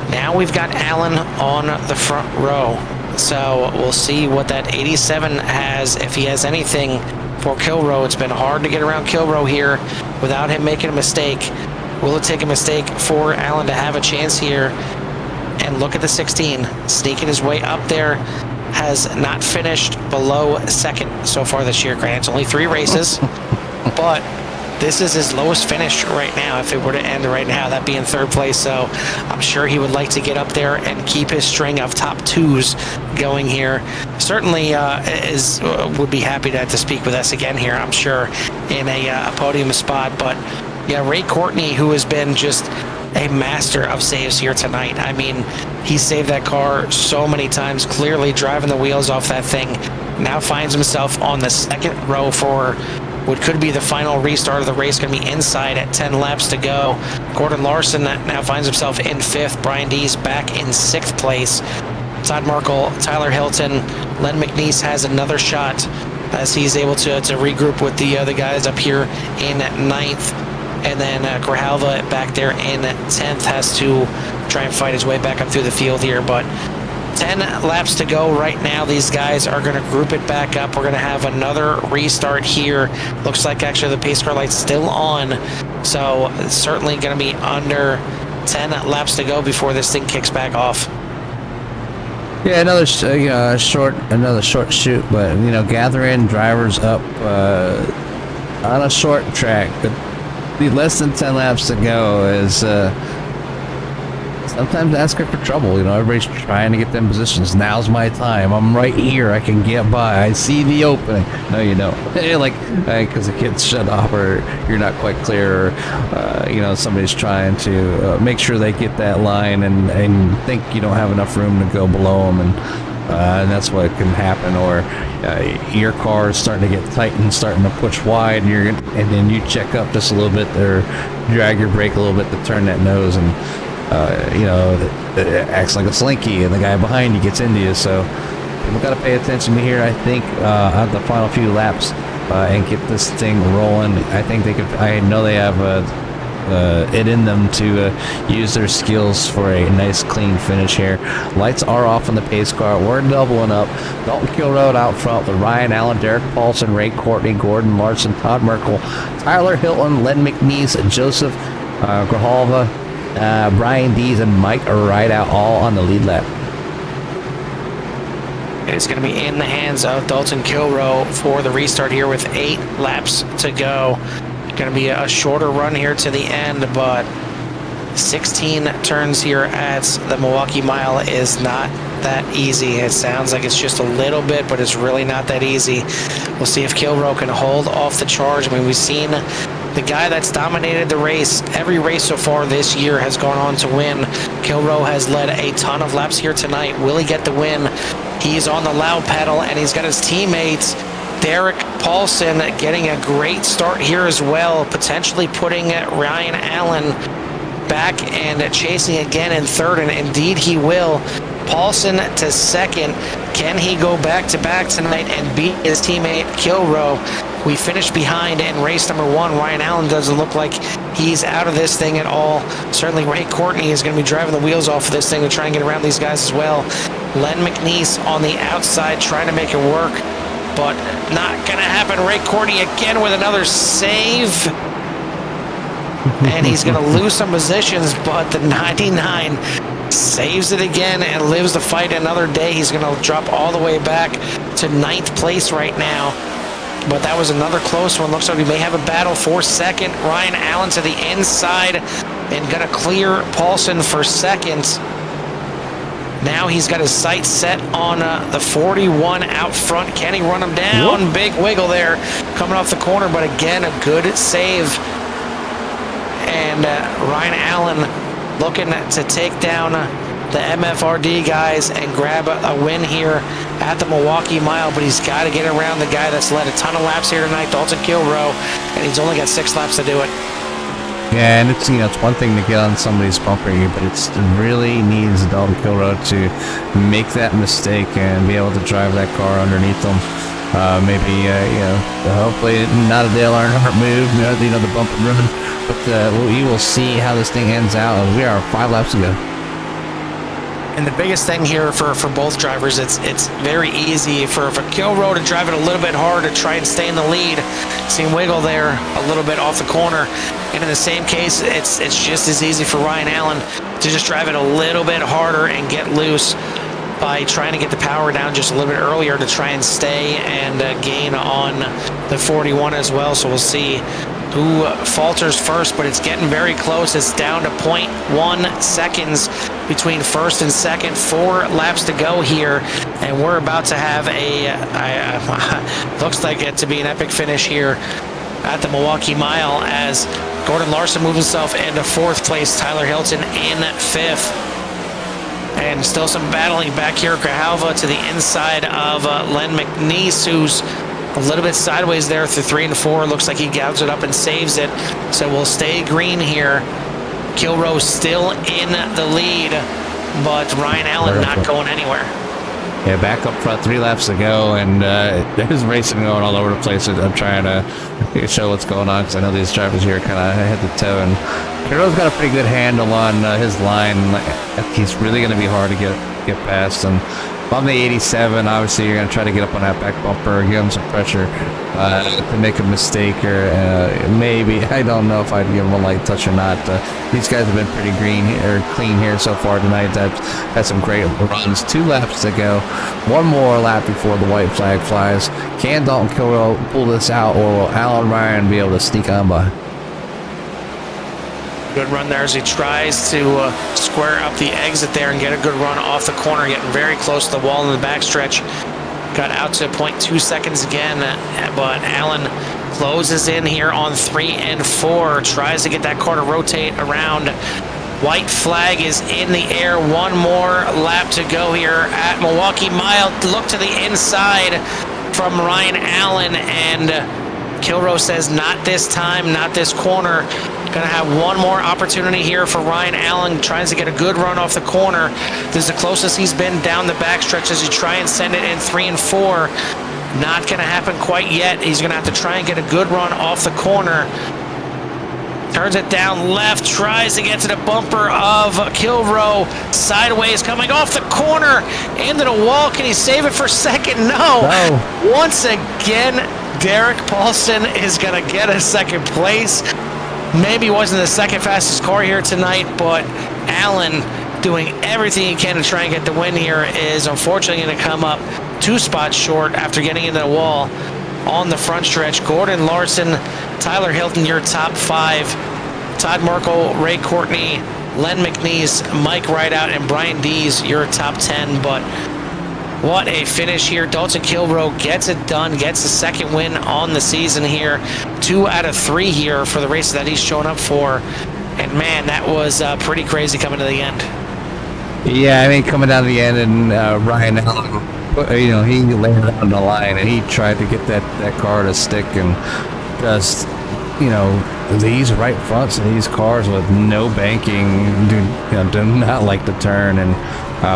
now we've got Allen on the front row, so we'll see what that 87 has, if he has anything for Kilrow. It's been hard to get around Kilrow here without him making a mistake. Will it take a mistake for Allen to have a chance here? And look at the 16, sneaking his way up there, has not finished below second so far this year. Granted, it's only 3 races, but this is his lowest finish right now. If it were to end right now, that'd be in 3rd place. So I'm sure he would like to get up there and keep his string of top 2s going here. Certainly would be happy to speak with us again here, I'm sure, in a podium spot. But yeah, Ray Courtney, who has been just a master of saves here tonight. I mean, he saved that car so many times, clearly driving the wheels off that thing. Now finds himself on the 2nd row for what could be the final restart of the race, going to be inside at 10 laps to go. Gordon Larson now finds himself in 5th. Brian Dees back in 6th place. Todd Merkel, Tyler Hilton, Len McNeese has another shot as he's able to regroup with the other guys up here in 9th. And then Grijalva back there in 10th has to try and fight his way back up through the field here. But 10 laps to go right now. These guys are going to group it back up. We're going to have another restart here. Looks like actually the pace car light's still on. So it's certainly going to be under 10 laps to go before this thing kicks back off. Yeah, another short shoot, but gathering drivers up on a short track. But the less than 10 laps to go is sometimes asking for trouble. Everybody's trying to get them positions. Now's my time. I'm right here. I can get by. I see the opening. No, you don't. Because the kid's shut off, or you're not quite clear, or somebody's trying to make sure they get that line and think you don't have enough room to go below them. And and that's what can happen. Or your car is starting to get tight and starting to push wide, and then you check up just a little bit or drag your brake a little bit to turn that nose, and it acts like a slinky, and the guy behind you gets into you. So people got to pay attention to here, I think, on the final few laps, and get this thing rolling. I think they could. I know they have it in them to use their skills for a nice clean finish here. Lights are off on the pace car. We're doubling up. Dalton Kilroe out front with Ryan Allen, Derek Paulson, Ray Courtney, Gordon Larson, Todd Merkel, Tyler Hilton, Len McNeese, Joseph Grijalva, Brian Dees, and Mike Rideout all on the lead lap. It's going to be in the hands of Dalton Kilroe for the restart here with 8 laps to go. Going to be a shorter run here to the end, but 16 turns here at the Milwaukee Mile is not that easy. It sounds like it's just a little bit, but it's really not that easy. We'll see if Kilroe can hold off the charge. I mean, we've seen the guy that's dominated the race, every race so far this year has gone on to win. Kilroe has led a ton of laps here tonight. Will he get the win? He's on the loud pedal, and he's got his teammates Derek Paulson getting a great start here as well, potentially putting Ryan Allen back and chasing again in third, and indeed he will. Paulson to second. Can he go back-to-back tonight and beat his teammate Kilroe? We finished behind in race number 1. Ryan Allen doesn't look like he's out of this thing at all. Certainly Ray Courtney is going to be driving the wheels off of this thing to try and get around these guys as well. Len McNeese on the outside trying to make it work, but not going to happen. Ray Courtney again with another save. And he's going to lose some positions, but the 99 saves it again and lives the fight another day. He's going to drop all the way back to 9th place right now. But that was another close one. Looks like we may have a battle for second. Ryan Allen to the inside and going to clear Paulson for second. Now he's got his sights set on the 41 out front. Can he run him down? Whoop. Big wiggle there coming off the corner, but again, a good save. And Ryan Allen looking to take down the MFRD guys and grab a win here at the Milwaukee Mile, but he's got to get around the guy that's led a ton of laps here tonight, Dalton Kilroe, and he's only got 6 laps to do it. Yeah, and it's it's one thing to get on somebody's bumper here, but it really needs Dalton Kilroe to make that mistake and be able to drive that car underneath them. Maybe hopefully not a Dale Earnhardt move, the bump and run, but we will see how this thing ends out. We are 5 laps to go. And the biggest thing here for both drivers, it's very easy for Kilroe to drive it a little bit harder to try and stay in the lead. See him wiggle there a little bit off the corner. And in the same case, it's just as easy for Ryan Allen to just drive it a little bit harder and get loose by trying to get the power down just a little bit earlier to try and stay and gain on the 41 as well. So we'll see who falters first, but it's getting very close. It's down to 0.1 seconds between first and second. 4 laps to go here, and we're about to have looks like it to be an epic finish here at the Milwaukee Mile as Gordon Larson moves himself into 4th place, Tyler Hilton in 5th. And still some battling back here. Grijalva to the inside of Len McNeese, who's a little bit sideways there through 3 and 4. Looks like he gouges it up and saves it. So we'll stay green here. Kilroe still in the lead, but Ryan Allen not going anywhere. Yeah, back up front, 3 laps to go, and there's racing going all over the place. I'm trying to show what's going on because I know these drivers here kind of head to toe, and Kilroe's got a pretty good handle on his line. He's really going to be hard to get past, and on the 87, obviously you're going to try to get up on that back bumper, give him some pressure to make a mistake, or maybe, I don't know if I'd give him a light touch or not. These guys have been pretty clean here so far tonight. That's had some great runs. 2 laps to go. 1 more lap before the white flag flies. Can Dalton Kilroe pull this out, or will Alan Ryan be able to sneak on by? Good run there as he tries to square up the exit there and get a good run off the corner, getting very close to the wall in the backstretch. Got out to 0.2 seconds again, but Allen closes in here on 3 and 4. Tries to get that car to rotate around White flag is in the air. One more lap to go here at Milwaukee Mile. Look to the inside from Ryan Allen, and Kilroe says not this time, not this corner. Gonna have one more opportunity here for Ryan Allen, tries to get a good run off the corner. This is the closest he's been down the backstretch as he try and send it in 3 and 4. Not gonna happen quite yet. He's gonna have to try and get a good run off the corner. Turns it down left, tries to get to the bumper of Kilroe. Sideways, coming off the corner, into the wall. Can he save it for second? No. Once again, Derek Paulson is going to get a second place. Maybe wasn't the second fastest car here tonight, but Allen doing everything he can to try and get the win here is unfortunately going to come up 2 spots short after getting into the wall on the front stretch. Gordon Larson, Tyler Hilton, your top 5. Todd Merkel, Ray Courtney, Len McNeese, Mike Rideout, and Brian Dees, your top 10. But what a finish here. Dalton Kilroe gets it done, gets the second win on the season here. 2 out of 3 here for the races that he's shown up for. And man, that was pretty crazy coming to the end. Yeah, I mean, coming down to the end, and Ryan Allen, you know, he landed on the line, and he tried to get that car to stick, and just, you know, these right fronts of these cars with no banking do not like to turn, and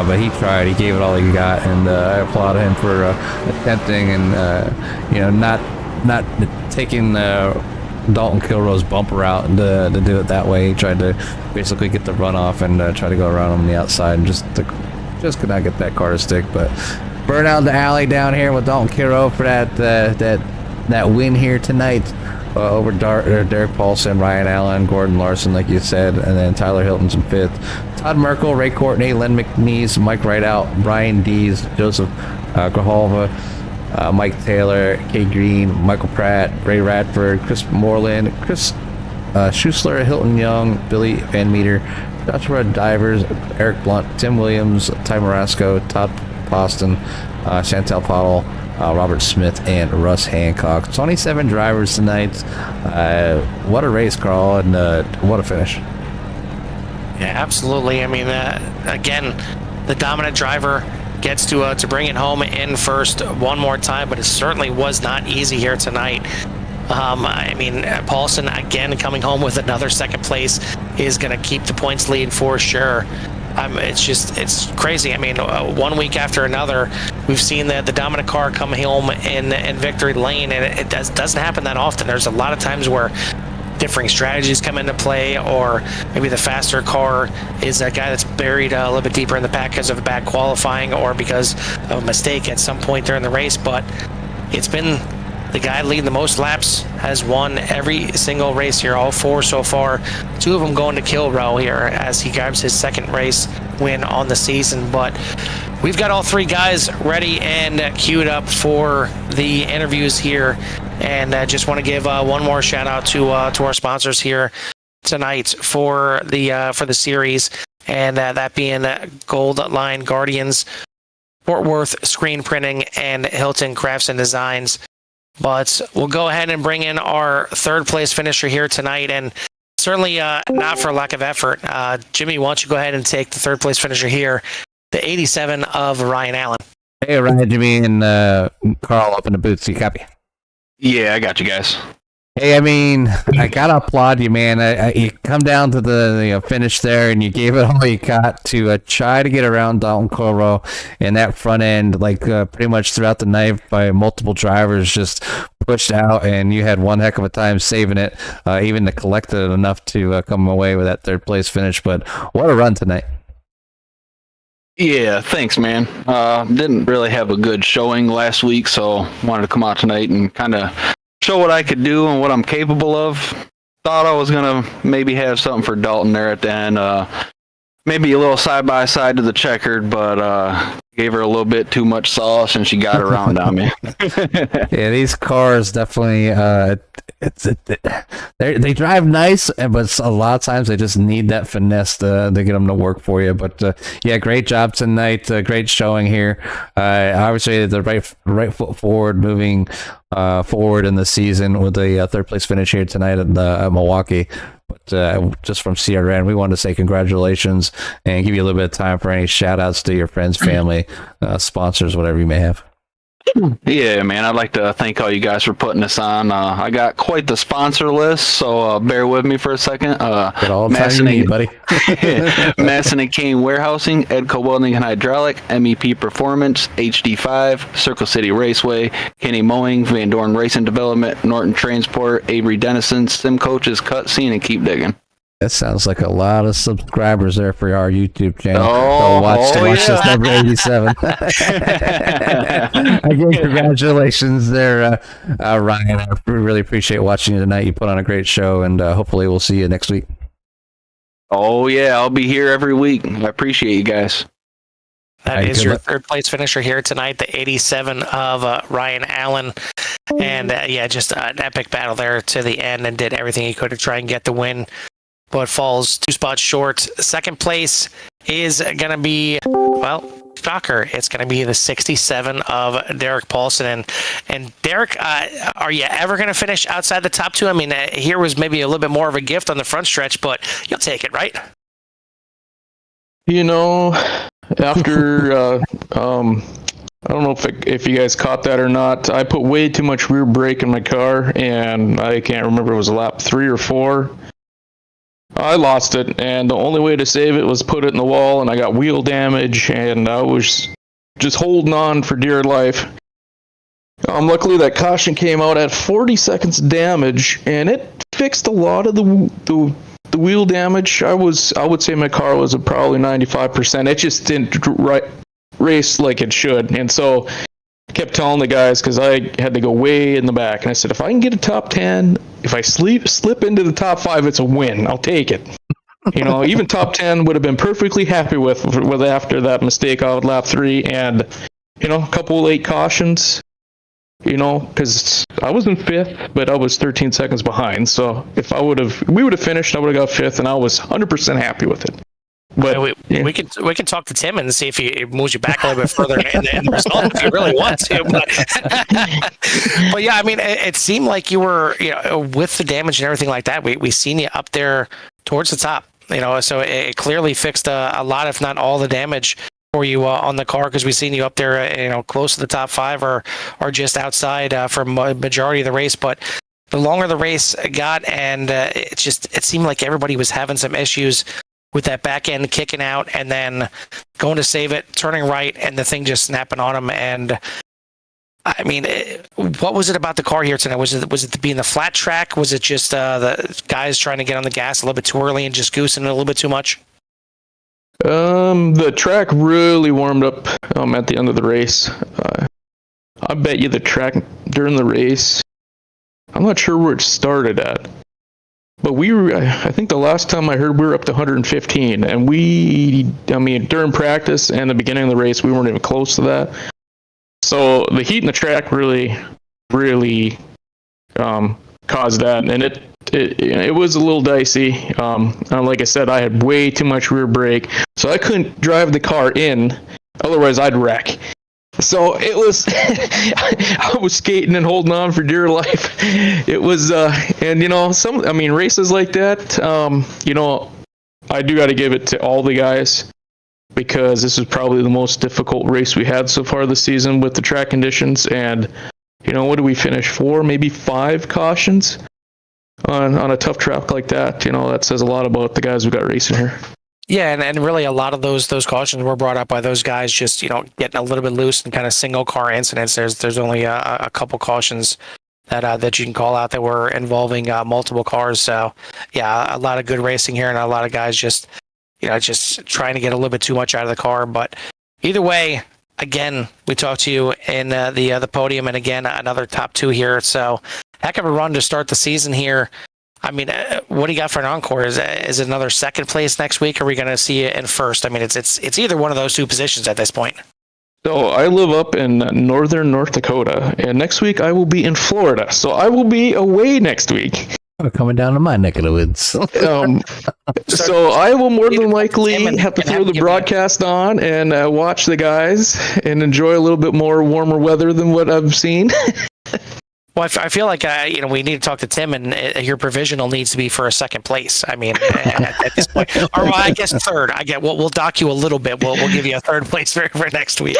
but he tried. He gave it all he got, and I applaud him for attempting and you know, not taking Dalton Kilroe's bumper out to do it that way. He tried to basically get the runoff and try to go around him on the outside, and just could not get that car to stick. But burn out the alley down here with Dalton Kilroe for that win here tonight. Over Derek Paulson, Ryan Allen, Gordon Larson, like you said, and then Tyler Hilton's in 5th. Todd Merkel, Ray Courtney, Len McNeese, Mike Rideout, Brian Dees, Joseph Grijalva, Mike Taylor, Kay Green, Michael Pratt, Ray Radford, Chris Moreland, Chris Schuessler, Hilton Young, Billy Van Meter, Joshua Divers, Eric Blunt, Tim Williams, Ty Marasco, Todd Poston, Chantel Pottle, Robert Smith, and Russ Hancock. 27 drivers tonight. What a race, Carl, and what a finish. Yeah, absolutely. I mean, again, the dominant driver gets to bring it home in first one more time, but it certainly was not easy here tonight. I mean, Paulson, again, coming home with another second place is going to keep the points lead for sure. It's crazy. I mean, 1 week after another, we've seen the dominant car come home in victory lane, and it doesn't happen that often. There's a lot of times where differing strategies come into play, or maybe the faster car is a guy that's buried a little bit deeper in the pack because of a bad qualifying or because of a mistake at some point during the race. But it's been the guy leading the most laps has won every single race here, all 4 so far. 2 of them going to Kilroe here as he grabs his second race win on the season. But we've got all 3 guys ready and queued up for the interviews here. And just want to give one more shout out to our sponsors here tonight for the series, and that being Gold Line Guardians, Fort Worth Screen Printing, and Hilton Crafts and Designs. But we'll go ahead and bring in our 3rd place finisher here tonight, and certainly not for lack of effort. Jimmy, why don't you go ahead and take the 3rd place finisher here, the 87 of Ryan Allen. Hey, Ryan, Jimmy, and Carl up in the booth. So you copy? Yeah, I got you guys. Hey, I mean, I gotta applaud you, man. You come down to the finish there, and you gave it all you got to try to get around Dalton Kilroe in that front end, like pretty much throughout the night by multiple drivers just pushed out, and you had one heck of a time saving it, even to collect it enough to come away with that 3rd place finish. But what a run tonight. Yeah, thanks, man. Didn't really have a good showing last week, so wanted to come out tonight and kind of show what I could do and what I'm capable of. Thought I was going to maybe have something for Dalton there at the end. Maybe a little side-by-side to the checkered, but gave her a little bit too much sauce, and she got around on me. Yeah, these cars definitely they drive nice, but a lot of times they just need that finesse to get them to work for you. But yeah, great job tonight. Great showing here. Obviously, the right foot forward, moving forward in the season with a 3rd place finish here tonight at Milwaukee. But just from CRN, we want to say congratulations and give you a little bit of time for any shout outs to your friends, family, sponsors, whatever you may have. Yeah, man, I'd like to thank all you guys for putting this on. I got quite the sponsor list, so bear with me for a second. Get all the time you need, buddy. Masson and Kane Warehousing, Edco Welding and Hydraulic, MEP Performance, HD5, Circle City Raceway, Kenny Mowing, Van Dorn Racing Development, Norton Transport, Avery Dennison, Sim Coaches, Cutscene, and Keep Digging. That sounds like a lot of subscribers there for our YouTube channel. Watch this number 87. Again, congratulations there, Ryan. I really appreciate watching you tonight. You put on a great show, and hopefully we'll see you next week. Oh, yeah, I'll be here every week. I appreciate you guys. That is your third place finisher here tonight, the 87 of Ryan Allen. And just an epic battle there to the end, and did everything he could to try and get the win, but falls 2 spots short. Second place is going to be, well, shocker. It's going to be the 67 of Derek Paulson. And Derek, are you ever going to finish outside the top 2? I mean, here was maybe a little bit more of a gift on the front stretch, but you'll take it, right? You know, after, I don't know if you guys caught that or not, I put way too much rear brake in my car, and I can't remember if it was lap 3 or 4. I lost it, and the only way to save it was put it in the wall, and I got wheel damage, and I was just holding on for dear life. Luckily, that caution came out at 40 seconds damage, and it fixed a lot of the wheel damage. I would say my car was at probably 95%. It just didn't race like it should, and so I kept telling the guys, because I had to go way in the back, and I said, if I can get a top 10, if I slip into the top 5, it's a win. I'll take it. You know, even top 10 would have been perfectly happy with after that mistake out of lap 3, and a couple late cautions. Because I was in 5th, but I was 13 seconds behind. So if we would have finished, I would have got 5th, and I was 100% happy with it. But we can talk to Tim and see if he moves you back a little bit further in the result if you really want to. But yeah, I mean, it seemed like you were, with the damage and everything like that, we seen you up there towards the top. So it clearly fixed a lot, if not all, the damage for you on the car, because we seen you up there, close to the top 5 or just outside for majority of the race. But the longer the race got, and it seemed like everybody was having some issues with that back end kicking out and then going to save it, turning right, and the thing just snapping on him. And I mean, what was it about the car here tonight? Was it being the flat track? Was it just the guys trying to get on the gas a little bit too early and just goosing it a little bit too much? The track really warmed up at the end of the race. I bet you the track during the race, I'm not sure where it started at, but I think the last time I heard we were up to 115, and during practice and the beginning of the race, we weren't even close to that. So the heat in the track really, really caused that, and it was a little dicey. Like I said, I had way too much rear brake, so I couldn't drive the car in, otherwise I'd wreck. So it was, I was skating and holding on for dear life. It was, races like that, I do got to give it to all the guys, because this is probably the most difficult race we had so far this season with the track conditions. And, what do we finish? 4, maybe 5 cautions on a tough track like that. That says a lot about the guys who got racing here. Yeah, and really a lot of those cautions were brought up by those guys just, getting a little bit loose and kind of single car incidents. There's only a couple cautions that you can call out that were involving multiple cars. So yeah, a lot of good racing here, and a lot of guys just trying to get a little bit too much out of the car. But either way, again, we talked to you in the podium, and again, another top 2 here. So heck of a run to start the season here. I mean, what do you got for an encore? Is it another second place next week? Or are we going to see you in first? I mean, it's either one of those 2 positions at this point. So I live up in northern North Dakota, and next week I will be in Florida. So I will be away next week. Coming down to my neck of the woods. So I will more than likely have to throw the broadcast on and watch the guys and enjoy a little bit more warmer weather than what I've seen. Well, I feel like we need to talk to Tim, and your provisional needs to be for a second place. I mean, at this point, or well, I guess third. We'll dock you a little bit. We'll give you a third place for next week.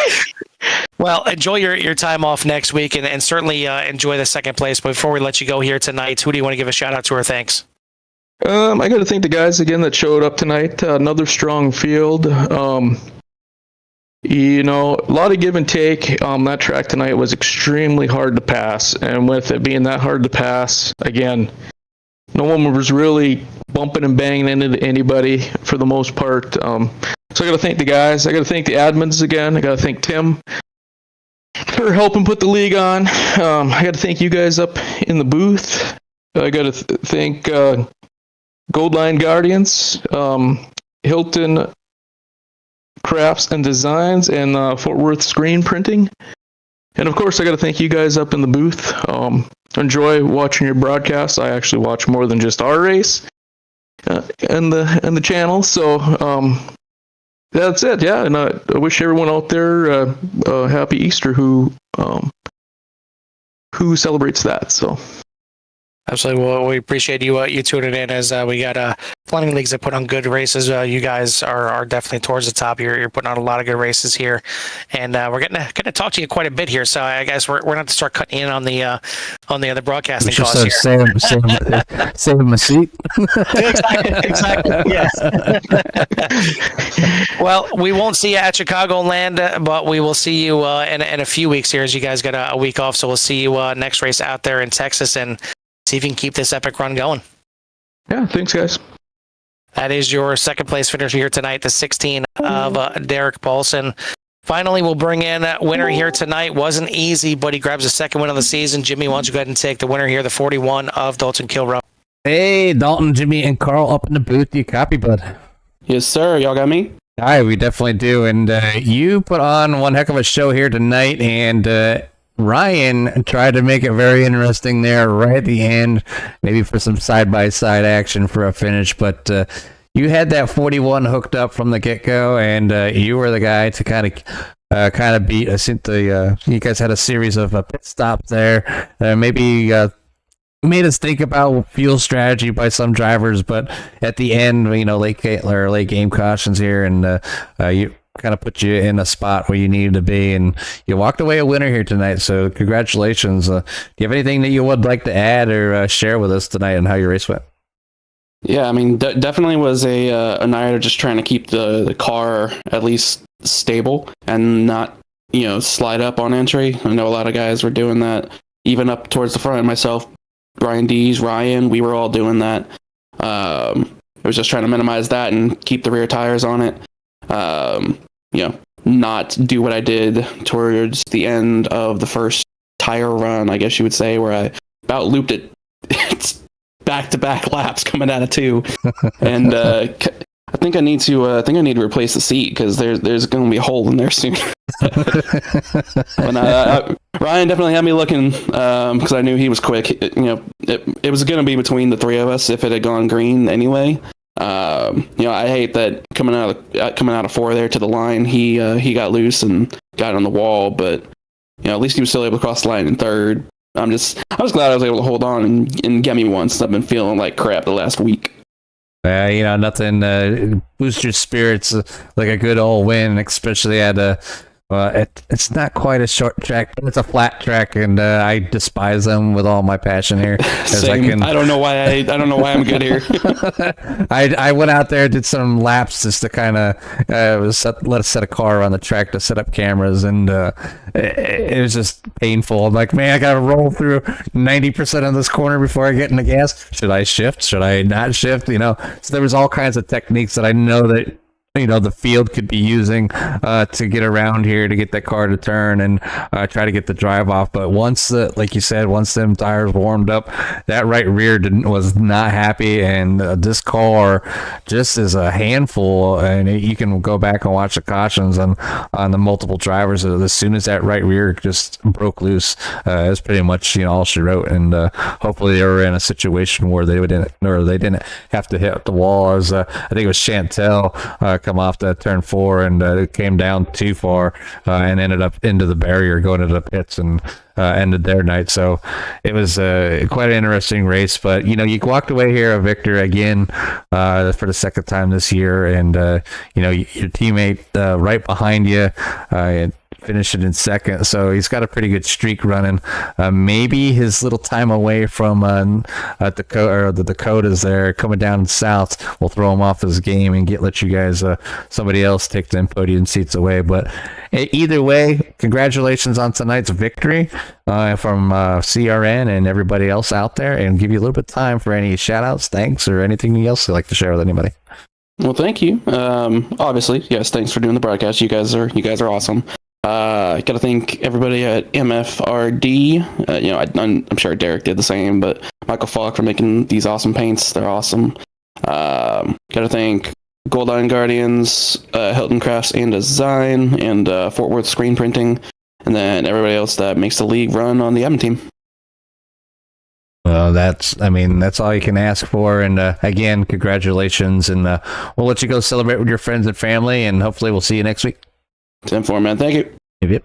Well, enjoy your time off next week, and certainly enjoy the second place. But before we let you go here tonight, who do you want to give a shout out to or thanks? I got to thank the guys again that showed up tonight. Another strong field. A lot of give and take. That track tonight was extremely hard to pass, and with it being that hard to pass, again, no one was really bumping and banging into anybody for the most part. So I got to thank the guys. I got to thank the admins again. I got to thank Tim for helping put the league on. I got to thank you guys up in the booth. I got to thank Gold Line Guardians, Hilton Crafts and Designs, and Fort Worth Screen Printing. And of course, I got to thank you guys up in the booth. Enjoy watching your broadcasts. I actually watch more than just our race and the channel. So that's it. Yeah, and I wish everyone out there a happy Easter who celebrates that. So. Absolutely. Well, we appreciate you tuning in, as we got plenty of leagues that put on good races. You guys are definitely towards the top. You're putting on a lot of good races here, and we're gonna talk to you quite a bit here. So I guess we're going to start cutting in on the other broadcasting costs here. Save him a seat. Exactly. Yes. Well, we won't see you at Chicagoland, but we will see you in a few weeks here, as you guys got a week off. So we'll see you next race out there in Texas, and see if you can keep this epic run going. Yeah, thanks, guys. That is your second place finisher here tonight, the 16 of Derek Paulson. Finally, we'll bring in a winner here tonight. Wasn't easy, but he grabs a second win of the season. Jimmy, why don't you go ahead and take the winner here, the 41 of Dalton Kilrow. Hey, Dalton, Jimmy, and Carl up in the booth. You copy, bud? Yes, sir. Y'all got me? Aye, we definitely do. And you put on one heck of a show here tonight, and Ryan tried to make it very interesting there right at the end, maybe for some side-by-side action for a finish, but you had that 41 hooked up from the get-go, and you were the guy to kind of beat. I think you guys had a series of pit stops there. Maybe made us think about fuel strategy by some drivers, but at the end, late game cautions here, and you kind of put you in a spot where you needed to be, and you walked away a winner here tonight. So congratulations. Do you have anything that you would like to add or share with us tonight on how your race went? Yeah, I mean, definitely was a night of just trying to keep the car at least stable and not, slide up on entry. I know a lot of guys were doing that, even up towards the front. Myself, Brian Dees, Ryan, we were all doing that. I was just trying to minimize that and keep the rear tires on it. Not do what I did towards the end of the first tire run, I guess you would say, where I about looped it. It's back-to-back laps coming out of two, and I think I need to replace the seat because there's going to be a hole in there soon. Ryan definitely had me looking because I knew he was quick. It was going to be between the three of us if it had gone green anyway. I hate that coming out of four there to the line, he got loose and got on the wall, but at least he was still able to cross the line in third. I was glad I was able to hold on and get me one, since I've been feeling like crap the last week. Nothing boosts your spirits like a good old win, especially at it's not quite a short track, but it's a flat track, and I despise them with all my passion here. Same. I don't know why I'm good here. I went out there, did some laps just to kind of let us set a car on the track to set up cameras, and it was just painful. I'm like, man, I got to roll through 90% of this corner before I get in the gas. Should I shift? Should I not shift? So there was all kinds of techniques that I know that the field could be using to get around here, to get that car to turn and try to get the drive off. But once, like you said, once them tires warmed up, that right rear was not happy, and this car just is a handful. And you can go back and watch the cautions on the multiple drivers. As soon as that right rear just broke loose, it was pretty much all she wrote. And hopefully they were in a situation where they didn't have to hit the wall. I think it was Chantel come off that turn 4, and it came down too far and ended up into the barrier, going into the pits, and ended their night. So it was quite an interesting race. But you walked away here a victor again for the second time this year, and your teammate right behind you finished it in second, so he's got a pretty good streak running. Maybe his little time away from the Dakotas there coming down south will throw him off his game and let you guys somebody else take them podium seats away. But either way, congratulations on tonight's victory from CRN and everybody else out there, and give you a little bit of time for any shout outs, thanks, or anything else you'd like to share with anybody. Well, thank you. Obviously, yes, thanks for doing the broadcast. You guys are awesome. I got to thank everybody at MFRD. I'm sure Derek did the same, but Michael Falk for making these awesome paints. They're awesome. Got to thank Gold Iron Guardians, Hilton Crafts and Design, and Fort Worth Screen Printing, and then everybody else that makes the league run on the admin team. Well, that's all you can ask for. And again, congratulations, and we'll let you go celebrate with your friends and family, and hopefully we'll see you next week. 10-4, man. Thank you. Yep.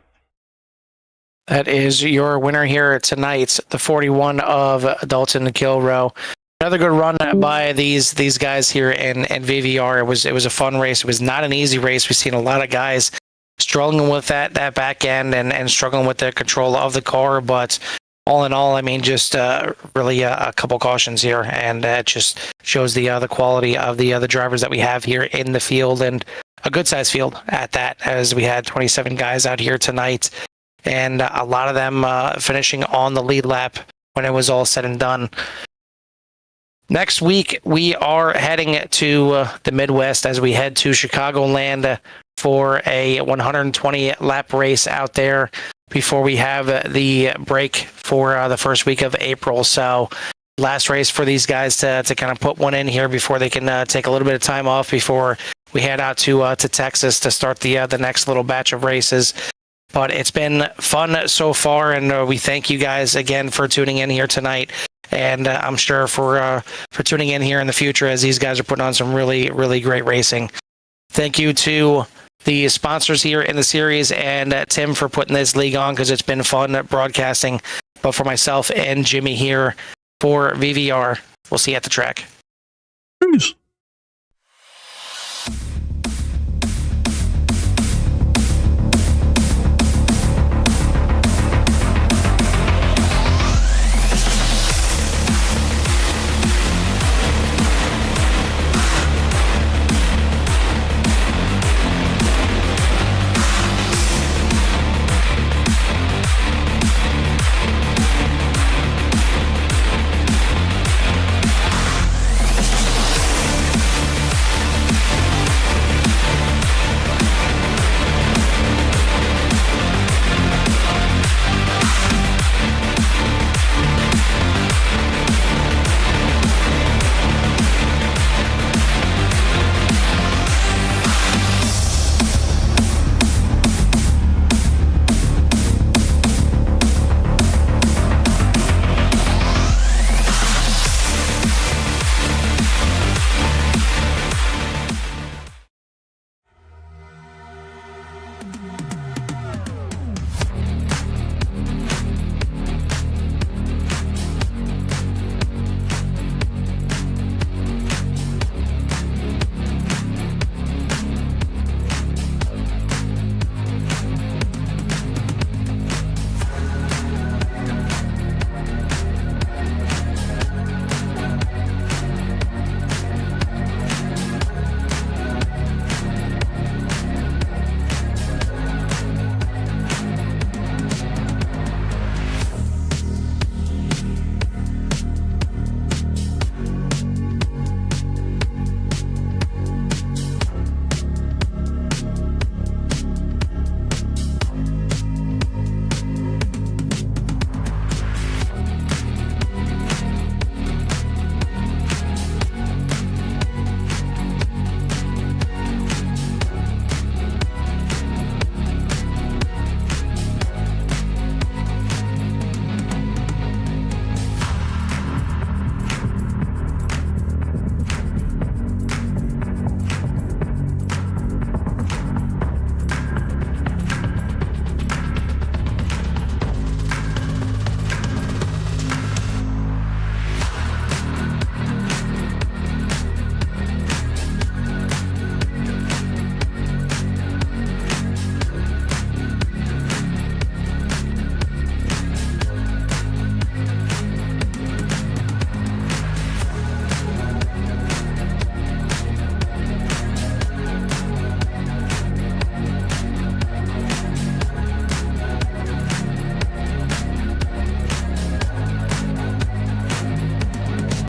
That is your winner here tonight, the 41 of Dalton Kilroe. Another good run by these guys here in VVR. It was a fun race. It was not an easy race. We've seen a lot of guys struggling with that back end and struggling with the control of the car. But all in all, just really a couple cautions here, and it just shows the quality of the drivers that we have here in the field, and a good sized field at that, as we had 27 guys out here tonight, and a lot of them finishing on the lead lap when it was all said and done. Next week, we are heading to the Midwest as we head to Chicagoland for a 120 lap race out there before we have the break for the first week of April. So last race for these guys to kind of put one in here before they can take a little bit of time off before we head out to Texas to start the next little batch of races. But it's been fun so far, and we thank you guys again for tuning in here tonight. And I'm sure for tuning in here in the future, as these guys are putting on some really, really great racing. Thank you to the sponsors here in the series, and Tim for putting this league on, because it's been fun broadcasting. But for myself and Jimmy here for VVR, we'll see you at the track. Peace.